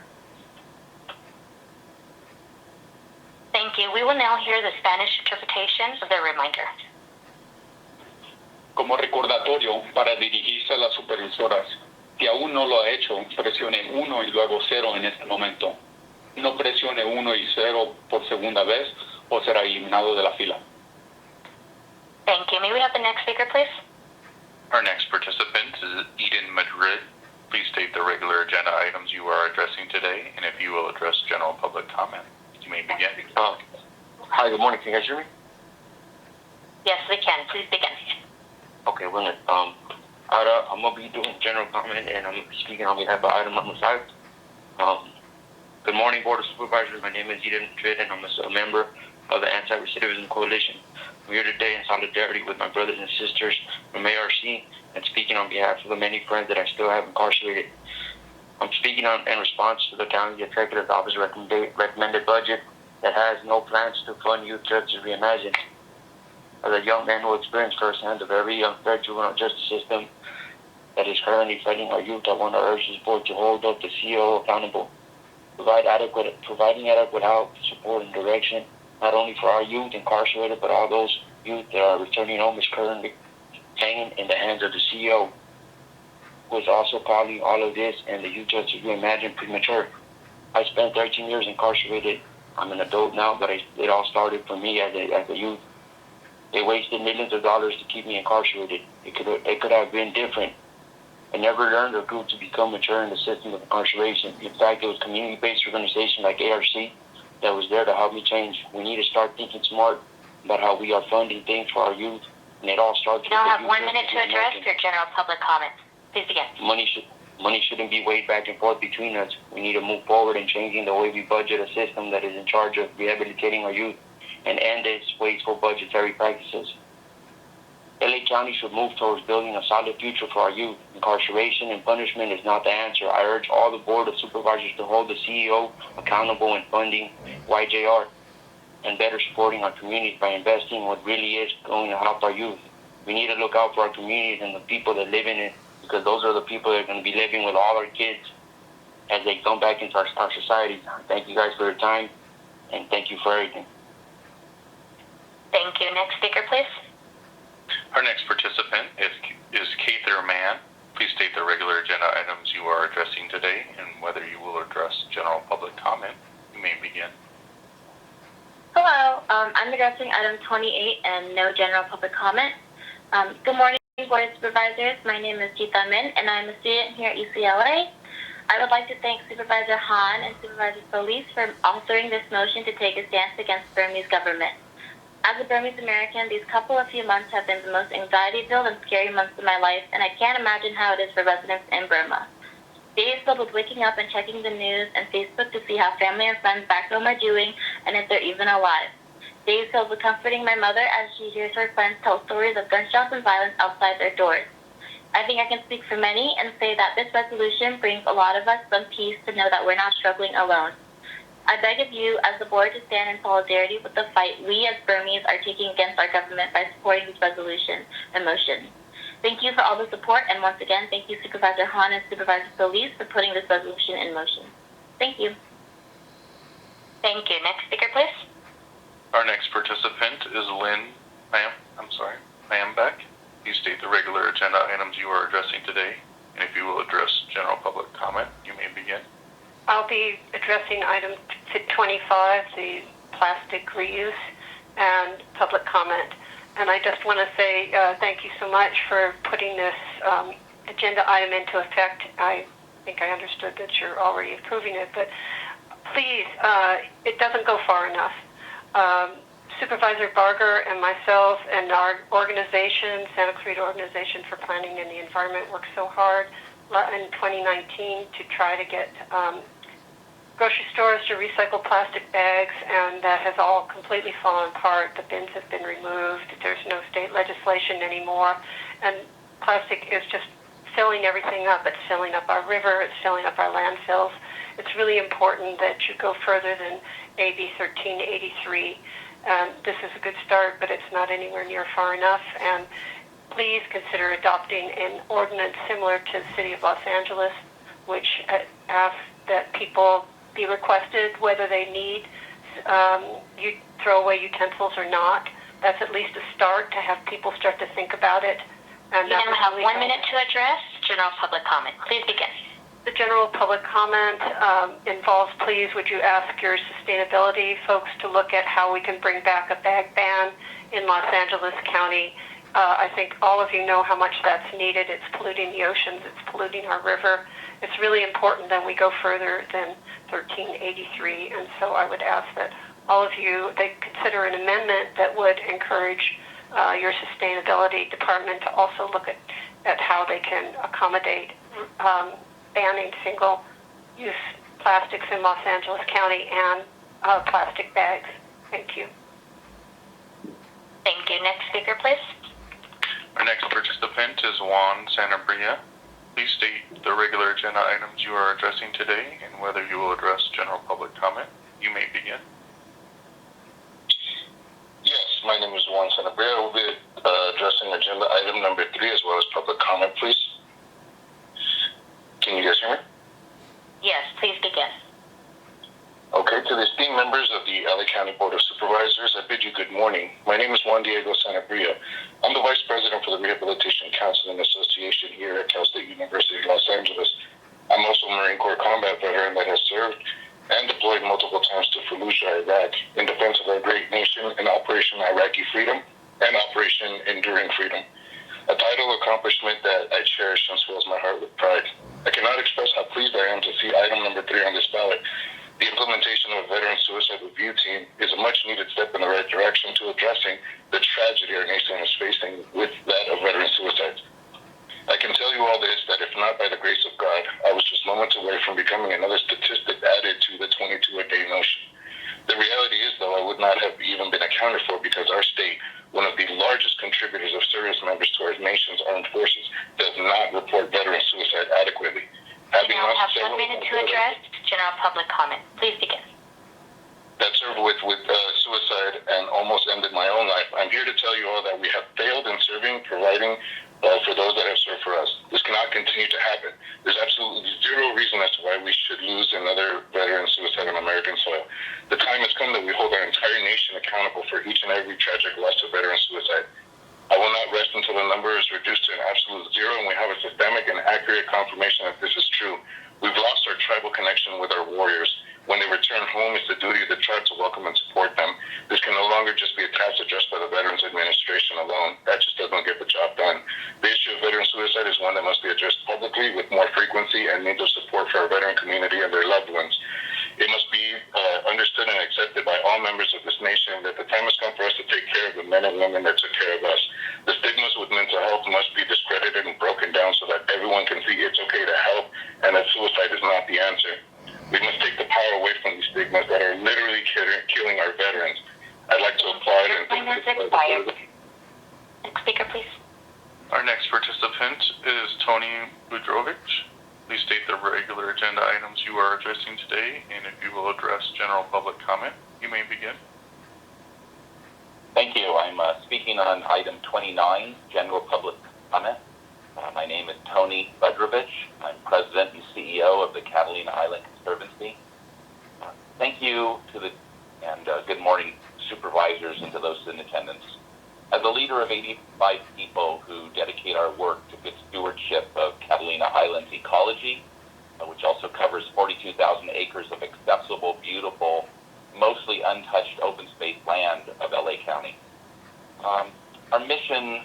Thank you. We will now hear the Spanish interpretation of the reminder. Como recordatorio para dirigirse a las supervisoras, si aún no lo ha hecho, presione 1 y luego 0 en este momento. No presione 1 y 0 por segunda vez o será eliminado de la fila. Thank you. May we have the next speaker, please? Our next participant is Eden Madrid. Please state the regular agenda items you are addressing today, and if you will address general public comment. You may begin. Hi, good morning. Can you guys hear me? Yes, we can. Please begin. Okay, well, I'm going to be doing general comment, and I'm speaking on behalf of item number 5. Good morning, Board of Supervisors. My name is Eden Madrid, and I'm a member of the Anti-Recidivism Coalition. I'm here today in solidarity with my brothers and sisters from ARC and speaking on behalf of the many friends that I still have incarcerated. I'm speaking in response to the County Executive Office recommended budget that has no plans to fund youth justice reimagined. As a young man who experienced firsthand the very unfair juvenile justice system that is currently fighting our youth, I want to urge this board to hold up the CEO accountable, providing adequate help, support, and direction, not only for our youth incarcerated, but all those youth that are returning home is currently hanging in the hands of the CEO, who is also calling all of this and the youth justice reimagined premature. I spent 13 years incarcerated. I'm an adult now, but it all started for me as a youth. They wasted millions of dollars to keep me incarcerated. It could have been different. I never learned or grew to become mature in the system of incarceration. In fact, it was community-based organizations like ARC that was there to help me change. We need to start thinking smart about how we are funding things for our youth, and it all starts. You now have 1 minute to address your general public comments. Please begin. Money shouldn't be weighed back and forth between us. We need to move forward in changing the way we budget a system that is in charge of rehabilitating our youth and end its wasteful budgetary practices. LA County should move towards building a solid future for our youth. Incarceration and punishment is not the answer. I urge all the Board of Supervisors to hold the CEO accountable in funding YJR and better supporting our communities by investing what really is going to help our youth. We need to look out for our communities and the people that live in it, because those are the people that are going to be living with all our kids as they come back into our society. Thank you guys for your time, and thank you for everything. Thank you. Next speaker, please. Our next participant is Kather Mann. Please state the regular agenda items you are addressing today and whether you will address general public comment. You may begin. Hello, I'm addressing item 28 and no general public comment. Good morning, Board of Supervisors. My name is Geeta Min, and I'm a student here at UCLA. I would like to thank Supervisor Han and Supervisor Solis for authoring this motion to take a stance against Burmese government. As a Burmese American, these couple of few months have been the most anxiety-filled and scary months of my life, and I can't imagine how it is for residents in Burma. Days filled with waking up and checking the news and Facebook to see how family and friends back home are doing and if they're even alive. Days filled with comforting my mother as she hears her friends tell stories of gunshots and violence outside their doors. I think I can speak for many and say that this resolution brings a lot of us some peace to know that we're not struggling alone. I beg of you, as the board, to stand in solidarity with the fight we as Burmese are taking against our government by supporting this resolution and motion. Thank you for all the support, and once again, thank you Supervisor Han and Supervisor Solis for putting this resolution in motion. Thank you. Thank you. Next speaker, please. Our next participant is Ma'am Beck. Please state the regular agenda items you are addressing today, and if you will address general public comment, you may begin. I'll be addressing item 25, the plastic reuse and public comment. And I just want to say thank you so much for putting this agenda item into effect. I think I understood that you're already approving it, but please, it doesn't go far enough. Supervisor Barger and myself and our organization, Santa Clarita Organization for Planning and the Environment, worked so hard in 2019 to try to get grocery stores to recycle plastic bags, and that has all completely fallen apart. The bins have been removed. There's no state legislation anymore, and plastic is just filling everything up. It's filling up our river. It's filling up our landfills. It's really important that you go further than AB 1383. This is a good start, but it's not anywhere near far enough, and please consider adopting an ordinance similar to the City of Los Angeles, which asks that people be requested whether they need you throw away utensils or not. That's at least a start to have people start to think about it. And you now have 1 minute to address general public comment. Please begin. The general public comment involves, please, would you ask your sustainability folks to look at how we can bring back a bag ban in Los Angeles County. I think all of you know how much that's needed. It's polluting the oceans. It's polluting our river. It's really important that we go further than 1383. And so I would ask that all of you, they consider an amendment that would encourage your sustainability department to also look at how they can accommodate banning single-use plastics in Los Angeles County and plastic bags. Thank you. Thank you. Next speaker, please. Our next participant is Juan Sanabria. Please state the regular agenda items you are addressing today and whether you will address general public comment. You may begin. Yes, my name is Juan Sanabria. I will be addressing agenda item number 3 as well as public comment, please. Can you guys hear me? Yes, please begin. Okay, to the esteemed members of the LA County Board of Supervisors, I bid you good morning. My name is Juan Diego Sanabria. I'm the Vice President for the Rehabilitation Counseling Association here at Cal State University, Los Angeles. I'm also a Marine Corps combat veteran that has served and deployed multiple times to Fallujah, Iraq, in defense of our great nation in Operation Iraqi Freedom and Operation Enduring Freedom, a title accomplishment that I cherish and fills my heart with pride. I cannot express how pleased I am to see item number 3 on this ballot. The implementation of a veteran suicide review team is a much-needed step in the right direction to addressing the tragedy our nation is facing with that of veteran suicides. I can tell you all this, that if not by the grace of God, I was just moments away from becoming another statistic added to the 22-a-day notion. The reality is, though, I would not have even been accounted for because our state, one of the largest contributors of service members to our nation's armed forces, does not report veteran suicide adequately. You now have 1 minute to address general public comment. Please begin. That served with suicide and almost ended my own life. I'm here to tell you all that we have failed in serving, providing for those that have served for us. This cannot continue to happen. There's absolutely zero reason as to why we should lose another veteran suicide on American soil. The time has come that we hold our entire nation accountable for each and every tragic loss of veteran suicide. I will not rest until the number is reduced to an absolute zero and we have a systemic and accurate confirmation that this is true. We've lost our tribal connection with our warriors. When they return home, it's the duty of the tribe to welcome and support them. This can no longer just be a task addressed by the Veterans Administration alone. That just doesn't get the job done. The issue of veteran suicide is one that must be addressed publicly with more frequency and needs of support for our veteran community and their loved ones. It must be understood and accepted by all members of this nation that the time has come for us to take care of the men and women that took care of us. The stigmas with mental health must be discredited and broken down so that everyone can see it's okay to help and that suicide is not the answer. We must take the power away from these stigmas that are literally killing our veterans. I'd like to applaud and Time has expired. Next speaker, please. Our next participant is Tony Budrovich. Please state the regular agenda items you are addressing today, and if you will address general public comment, you may begin. Thank you. I'm speaking on item 29, general public comment. My name is Tony Budrovich. I'm president and CEO of the Catalina Island Conservancy. Thank you to and good morning, supervisors, and to those in attendance. As a leader of 85 people who dedicate our work to good stewardship of Catalina Island's ecology, which also covers 42,000 acres of accessible, beautiful, mostly untouched open space land of LA County. Our mission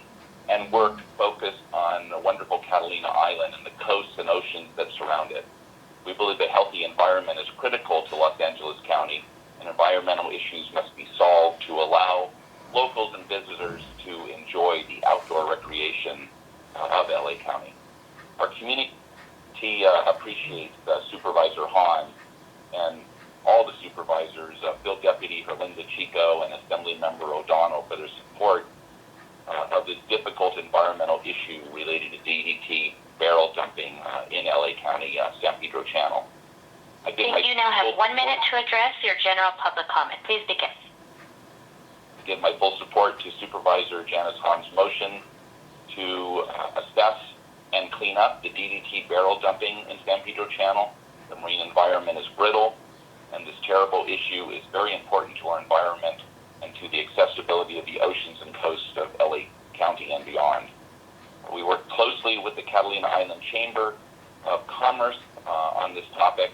and work focus on the wonderful Catalina Island and the coasts and oceans that surround it. We believe a healthy environment is critical to Los Angeles County, and environmental issues must be solved to allow locals and visitors to enjoy the outdoor recreation of LA County. Our community appreciates Supervisor Hahn and all the supervisors, Bill Deputy Herlinda Chico and Assembly Member O'Donnell for their support of this difficult environmental issue related to DDT barrel dumping in LA County, San Pedro Channel. You now have 1 minute to address your general public comment. Please begin. Give my full support to Supervisor Janice Hahn's motion to assess and clean up the DDT barrel dumping in San Pedro Channel. The marine environment is brittle, and this terrible issue is very important to our environment and to the accessibility of the oceans and coasts of LA County and beyond. We work closely with the Catalina Island Chamber of Commerce on this topic,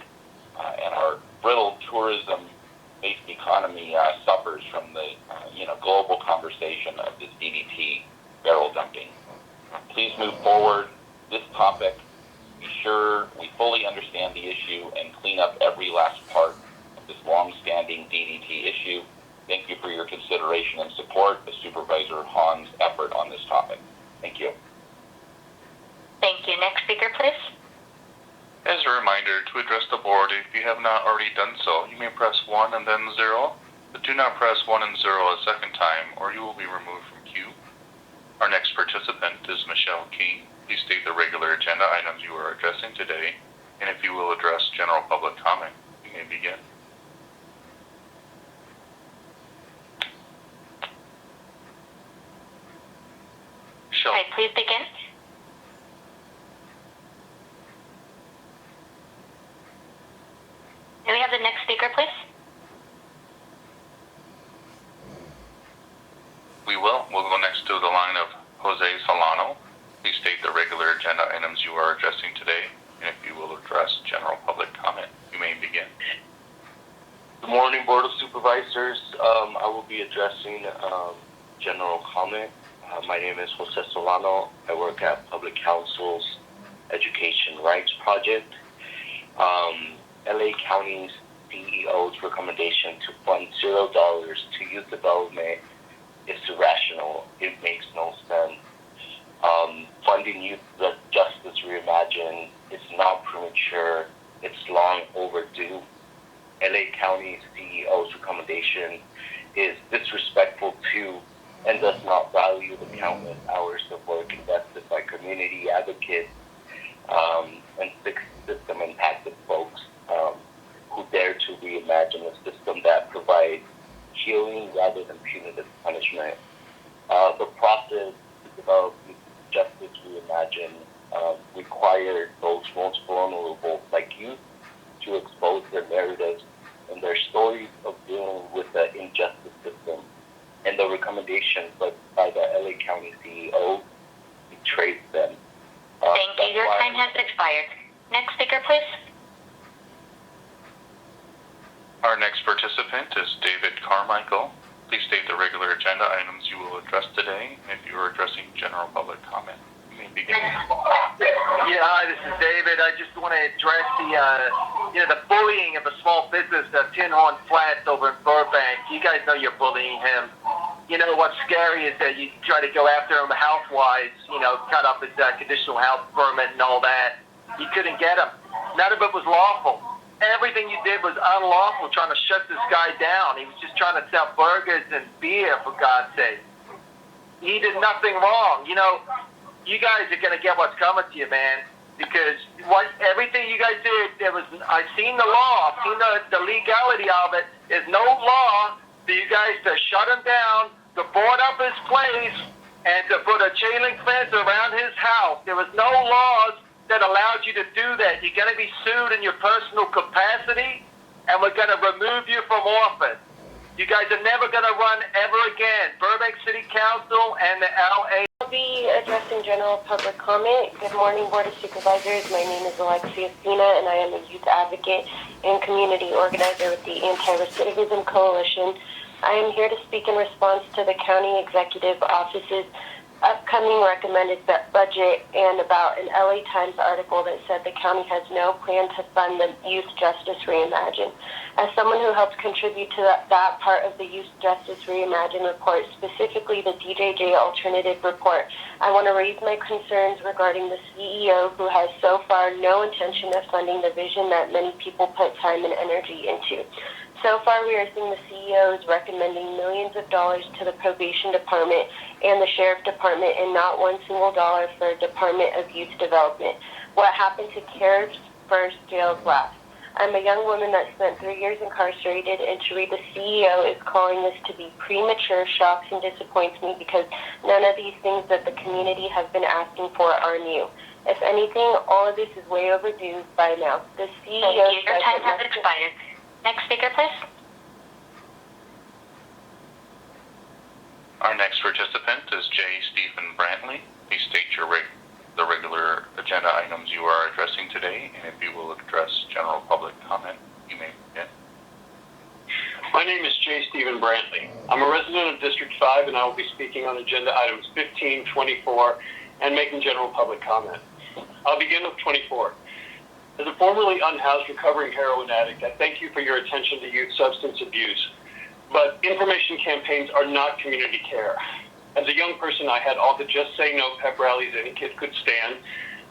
and our brittle tourism-based economy suffers from the global conversation of this DDT barrel dumping. Please move forward this topic. Be sure we fully understand the issue and clean up every last part of this long-standing DDT issue. Thank you for your consideration and support of Supervisor Hahn's effort on this topic. Thank you. Thank you. Next speaker, please. As a reminder, to address the board, if you have not already done so, you may press 1 and then 0, but do not press 1 and 0 a second time, or you will be removed from queue. Our next participant is Michelle King. Please state the regular agenda items you are addressing today, and if you will address general public comment, you may begin. Michelle. All right, please begin. May we have the next speaker, please? We will. We'll go next to the line of Jose Solano. Please state the regular agenda items you are addressing today, and if you will address general public comment, you may begin. Good morning, Board of Supervisors. I will be addressing general comment. My name is Jose Solano. I work at Public Council's Education Rights Project. LA County's CEO's recommendation to fund $0 to youth development is irrational. It makes no sense. Funding Youth Justice Reimagined is not premature. It's long overdue. LA County CEO's recommendation is disrespectful to and does not value the countless hours of work invested by community advocates and system-impacted folks who dare to reimagine a system that provides healing rather than punitive punishment. The process to develop Justice Reimagined required those most vulnerable, like youth, to expose their narratives and their stories of dealing with the injustice system. And the recommendation by the LA County CEO betrays them. Thank you. Your time has expired. Next speaker, please. Our next participant is David Carmichael. Please state the regular agenda items you will address today, and if you are addressing general public comment, you may begin. Yeah, hi, this is David. I just want to address the bullying of a small business, Tin Horn Flats over in Burbank. You guys know you're bullying him. You know, what's scary is that you try to go after him health-wise, cut up his conditional health permit and all that. You couldn't get him. None of it was lawful. Everything you did was unlawful, trying to shut this guy down. He was just trying to sell burgers and beer, for God's sake. He did nothing wrong. You guys are going to get what's coming to you, man, because everything you guys did, I've seen the law, I've seen the legality of it. There's no law for you guys to shut him down, to board up his place, and to put a chain link fence around his house. There was no laws that allowed you to do that. You're going to be sued in your personal capacity, and we're going to remove you from office. You guys are never going to run ever again. Burbank City Council and the LA. I'll be addressing general public comment. Good morning, Board of Supervisors. My name is Alexia Spina, and I am a youth advocate and community organizer with the Anti-Recidivism Coalition. I am here to speak in response to the County Executive Office's upcoming recommended budget and about an LA Times article that said the county has no plan to fund the Youth Justice Reimagine. As someone who helped contribute to that part of the Youth Justice Reimagine report, specifically the DJJ Alternative Report, I want to raise my concerns regarding the CEO who has so far no intention of funding the vision that many people put time and energy into. So far, we are seeing the CEO is recommending millions of dollars to the probation department and the sheriff department and not one single dollar for a Department of Youth Development. What happened to CARES first, jails last? I'm a young woman that spent 3 years incarcerated, and to read the CEO is calling this to be premature, shocks and disappoints me because none of these things that the community have been asking for are new. If anything, all of this is way overdue by now. The CEO... Thank you. Your time has expired. Next speaker, please. Our next participant is J. Stephen Brantley. Please state the regular agenda items you are addressing today, and if you will address general public comment, you may begin. My name is J. Stephen Brantley. I'm a resident of District 5, and I will be speaking on agenda items 15, 24, and making general public comment. I'll begin with 24. As a formerly unhoused recovering heroin addict, I thank you for your attention to youth substance abuse. But information campaigns are not community care. As a young person, I had all the Just Say No pep rallies any kid could stand.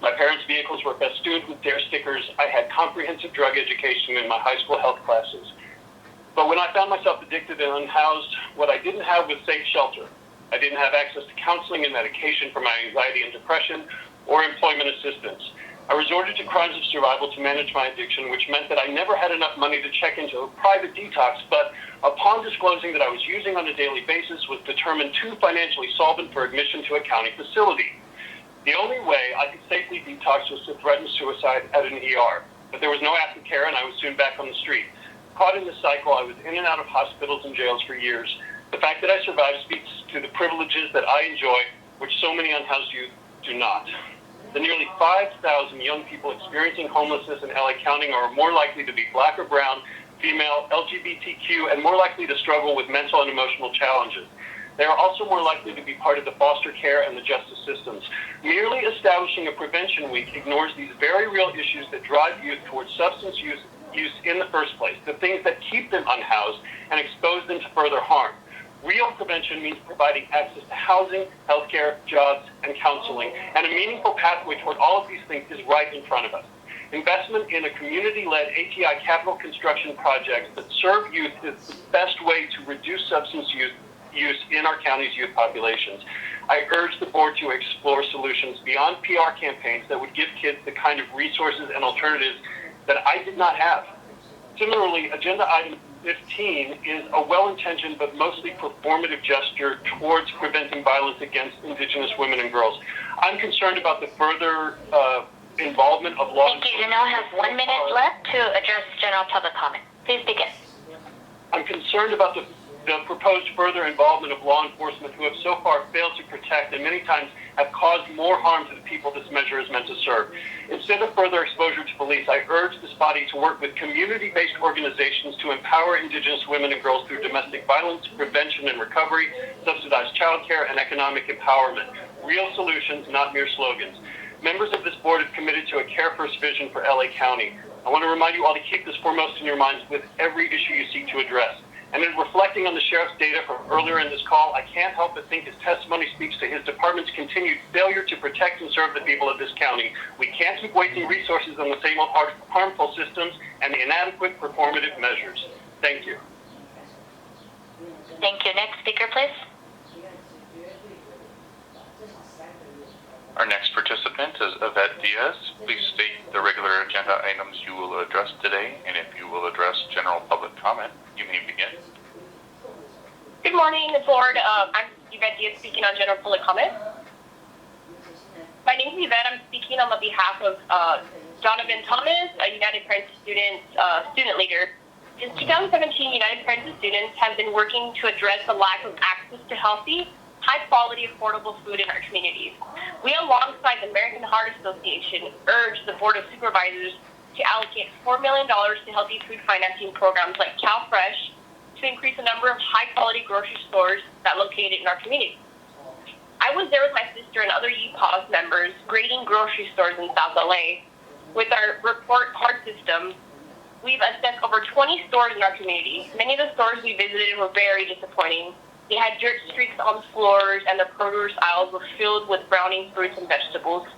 My parents' vehicles were festooned with DARE stickers. I had comprehensive drug education in my high school health classes. But when I found myself addicted and unhoused, what I didn't have was safe shelter. I didn't have access to counseling and medication for my anxiety and depression or employment assistance. I resorted to crimes of survival to manage my addiction, which meant that I never had enough money to check into a private detox, but upon disclosing that I was using on a daily basis, was determined too financially solvent for admission to a county facility. The only way I could safely detox was to threaten suicide at an ER, but there was no aftercare and I was soon back on the street. Caught in this cycle, I was in and out of hospitals and jails for years. The fact that I survived speaks to the privileges that I enjoy, which so many unhoused youth do not. The nearly 5,000 young people experiencing homelessness in LA County are more likely to be black or brown, female, LGBTQ, and more likely to struggle with mental and emotional challenges. They are also more likely to be part of the foster care and the justice systems. Merely establishing a prevention week ignores these very real issues that drive youth towards substance use in the first place, the things that keep them unhoused and expose them to further harm. Real prevention means providing access to housing, healthcare, jobs, and counseling, and a meaningful pathway toward all of these things is right in front of us. Investment in a community-led ATI capital construction projects that serve youth is the best way to reduce substance use in our county's youth populations. I urge the board to explore solutions beyond PR campaigns that would give kids the kind of resources and alternatives that I did not have. Similarly, agenda item 15 is a well-intentioned but mostly performative gesture towards preventing violence against Indigenous women and girls. I'm concerned about the further involvement of law enforcement. Thank you. You now have 1 minute left to address general public comment. Please begin. I'm concerned about the proposed further involvement of law enforcement who have so far failed to protect and many times have caused more harm to the people this measure is meant to serve. Instead of further exposure to police, I urge this body to work with community-based organizations to empower Indigenous women and girls through domestic violence, prevention and recovery, subsidized childcare, and economic empowerment. real solutions, not mere slogans. Members of this board have committed to a care-first vision for LA County. I want to remind you all to keep this foremost in your minds with every issue you seek to address. And in reflecting on the sheriff's data from earlier in this call, I can't help but think his testimony speaks to his department's continued failure to protect and serve the people of this county. We can't keep wasting resources on the same old harmful systems and inadequate performative measures. Thank you. Thank you. Next speaker, please. Our next participant is Yvette Diaz. Please state the regular agenda items you will address today, and if you will address general public comment, you may begin. Good morning, board. I'm Yvette Diaz speaking on general public comment. My name is Yvette. I'm speaking on the behalf of Donovan Thomas, a United Parents of Students student leader. Since 2017, United Parents of Students have been working to address the lack of access to healthy, high-quality, affordable food in our communities. We, alongside the American Heart Association, urge the Board of Supervisors to allocate $4 million to healthy food financing programs like CalFresh to increase the number of high-quality grocery stores that are located in our community. I was there with my sister and other UPAWS members grading grocery stores in South LA. With our report card system, we've assessed over 20 stores in our community. Many of the stores we visited were very disappointing. They had dirt streaks on the floors, and the produce aisles were filled with browning fruits and vegetables.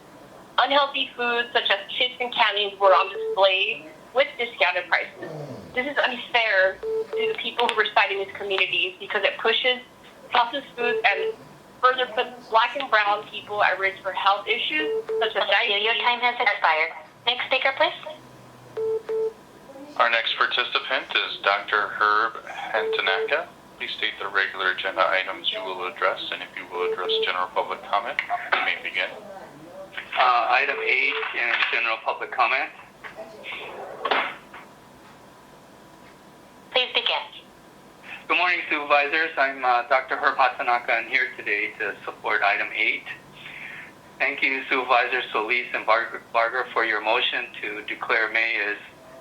Unhealthy foods such as chips and candies were on display with discounted prices. This is unfair to the people who reside in these communities because it pushes processed foods and further puts black and brown people at risk for health issues such as diabetes. Your time has expired. Next speaker, please. Our next participant is Dr. Herb Hentanaka. Please state the regular agenda items you will address, and if you will address general public comment, you may begin. Item 8 in general public comment. Please begin. Good morning, supervisors. I'm Dr. Herb Hatanaka. I'm here today to support item 8. Thank you, Supervisors Solis and Barger, for your motion to declare May as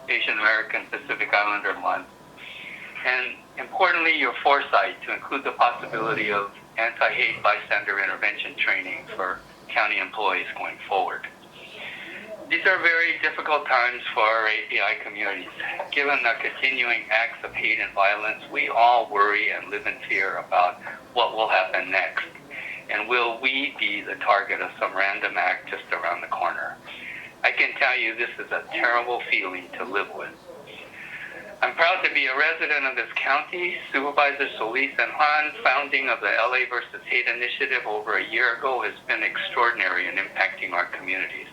Asian American Pacific Islander Month. And importantly, your foresight to include the possibility of anti-hate bystander intervention training for county employees going forward. These are very difficult times for our API communities. Given the continuing acts of hate and violence, we all worry and live in fear about what will happen next. And will we be the target of some random act just around the corner? I can tell you this is a terrible feeling to live with. I'm proud to be a resident of this county. Supervisor Solis and Han, founding of the LA versus Hate Initiative over a year ago, has been extraordinary in impacting our communities.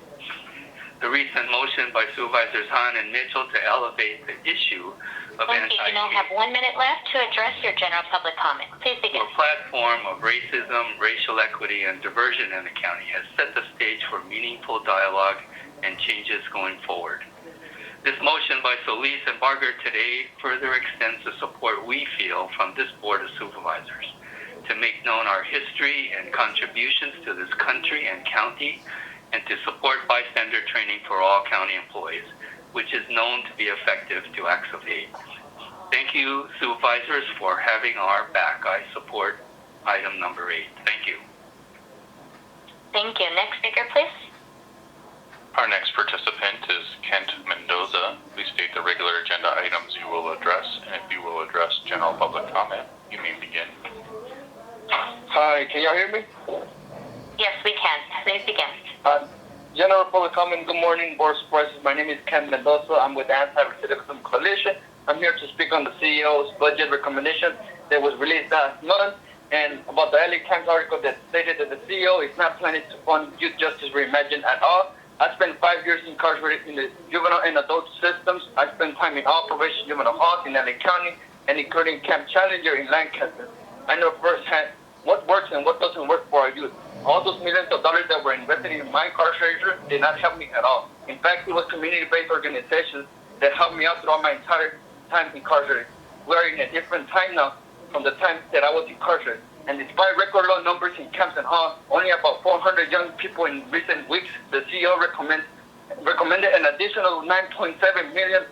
The recent motion by Supervisors Han and Mitchell to elevate the issue of Thank you. You now have 1 minute left to address your general public comment. Please begin. A platform of racism, racial equity, and diversion in the county has set the stage for meaningful dialogue and changes going forward. This motion by Solis and Barger today further extends the support we feel from this Board of Supervisors to make known our history and contributions to this country and county, and to support bystander training for all county employees, which is known to be effective to acts of hate. Thank you, Supervisors, for having our back. I support item number 8. Thank you. Thank you. Next speaker, please. Our next participant is Kent Mendoza. Please state the regular agenda items you will address, and if you will address general public comment, you may begin. Hi, can y'all hear me? Yes, we can. Please begin. General public comment. Good morning, Board of Supervisors. My name is Kent Mendoza. I'm with the Anti-Recidivism Coalition. I'm here to speak on the CEO's budget recommendation that was released last month, and about the LA Times article that stated that the CEO is not planning to fund youth justice reimagined at all. I spent 5 years incarcerated in the juvenile and adult systems. I spent time in all probation juvenile halls in LA County and including Camp Challenger in Lancaster. I know firsthand what works and what doesn't work for our youth. All those millions of dollars that were invested in my incarceration did not help me at all. In fact, it was community-based organizations that helped me out throughout my entire time incarcerated. We are in a different time now from the time that I was incarcerated. And despite record low numbers in camps and halls, only about 400 young people in recent weeks, the CEO recommended an additional $9.7 million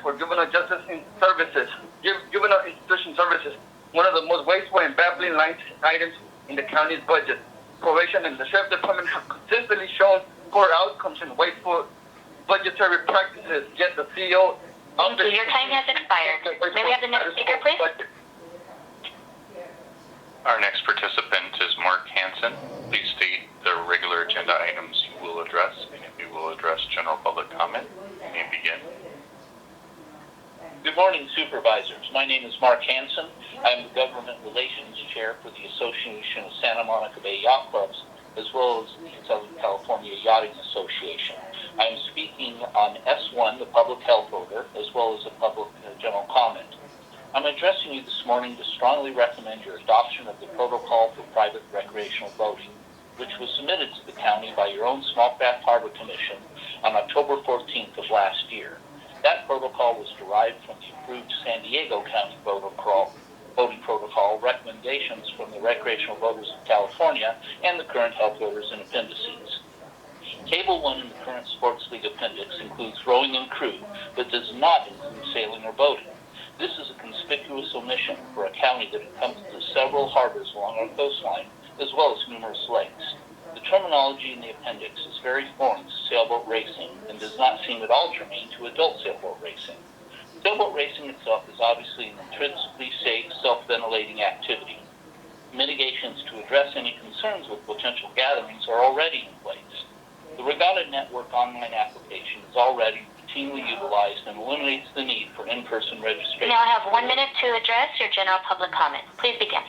for juvenile justice services, juvenile institution services, one of the most wasteful and baffling line items in the county's budget. probation and the sheriff department have consistently shown poor outcomes and wasteful budgetary practices. Yet the CEO. Thank you. Your time has expired. May we have the next speaker, please? Our next participant is Mark Hansen. Please state the regular agenda items you will address, and if you will address general public comment, you may begin. Good morning, Supervisors. My name is Mark Hansen. I am the Government Relations Chair for the Association of Santa Monica Bay Yacht Clubs, as well as the Southern California Yachting Association. I am speaking on S1, the public health order, as well as a public general comment. I'm addressing you this morning to strongly recommend your adoption of the protocol for private recreational boating, which was submitted to the county by your own Small Craft Harbor Commission on October 14th of last year. That protocol was derived from the approved San Diego County boating protocol recommendations from the recreational voters of California and the current health orders and appendices. Table 1 in the current Sports League appendix includes rowing and crew, but does not include sailing or boating. This is a conspicuous omission for a county that encompasses several harbors along our coastline, as well as numerous lakes. The terminology in the appendix is very foreign to sailboat racing and does not seem at all germane to adult sailboat racing. Sailboat racing itself is obviously an intrinsically safe, self-ventilating activity. Mitigations to address any concerns with potential gatherings are already in place. The Regatta Network online application is already routinely utilized and eliminates the need for in-person registration. You now have 1 minute to address your general public comment. Please begin.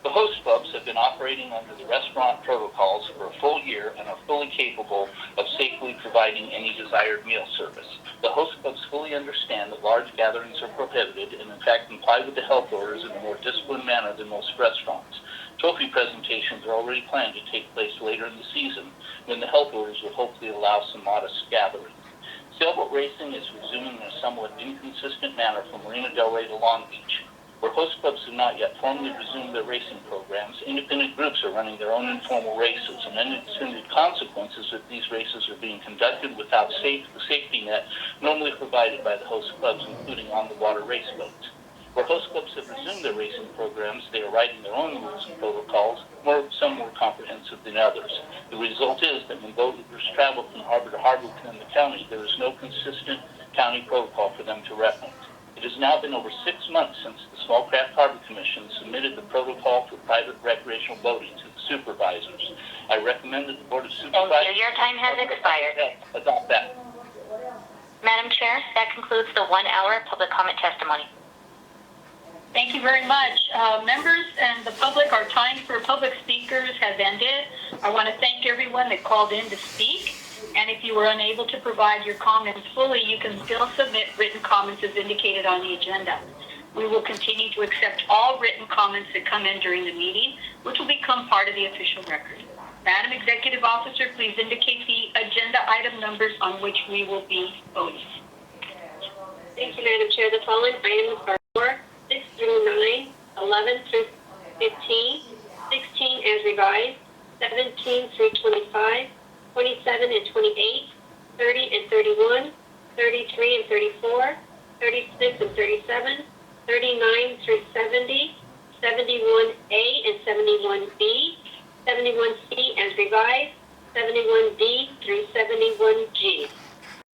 The host clubs have been operating under the restaurant protocols for a full year and are fully capable of safely providing any desired meal service. The host clubs fully understand that large gatherings are prohibited and in fact comply with the health orders in a more disciplined manner than most restaurants. Trophy presentations are already planned to take place later in the season when the health orders will hopefully allow some modest gatherings. Sailboat racing is resuming in a somewhat inconsistent manner from Marina Del Rey to Long Beach. Where host clubs have not yet formally resumed their racing programs, independent groups are running their own informal races, and unintended consequences if these races are being conducted without the safety net normally provided by the host clubs, including on-the-water race boats. Where host clubs have resumed their racing programs, they are writing their own rules and protocols, some more comprehensive than others. The result is that when boaters travel from harbor to harbor within the county, there is no consistent county protocol for them to reference. It has now been over 6 months since the Small Craft Harbor Commission submitted the protocol for private recreational boating to the supervisors. I recommend that the Board of Supervisors... Thank you. Your time has expired. ...adopt that. Madam Chair, that concludes the 1 hour public comment testimony. Thank you very much. Members and the public, our time for public speakers has ended. I want to thank everyone that called in to speak. And if you were unable to provide your comments fully, you can still submit written comments as indicated on the agenda. We will continue to accept all written comments that come in during the meeting, which will become part of the official record. Madam Executive Officer, please indicate the agenda item numbers on which we will be voting. Thank you, Madam Chair. The following items are 4, 6 through 9, 11 through 15, 16 as revised, 17 through 25, 27 and 28, 30 and 31, 33 and 34, 36 and 37, 39 through 70, 71A and 71B, 71C as revised, 71D through 71G.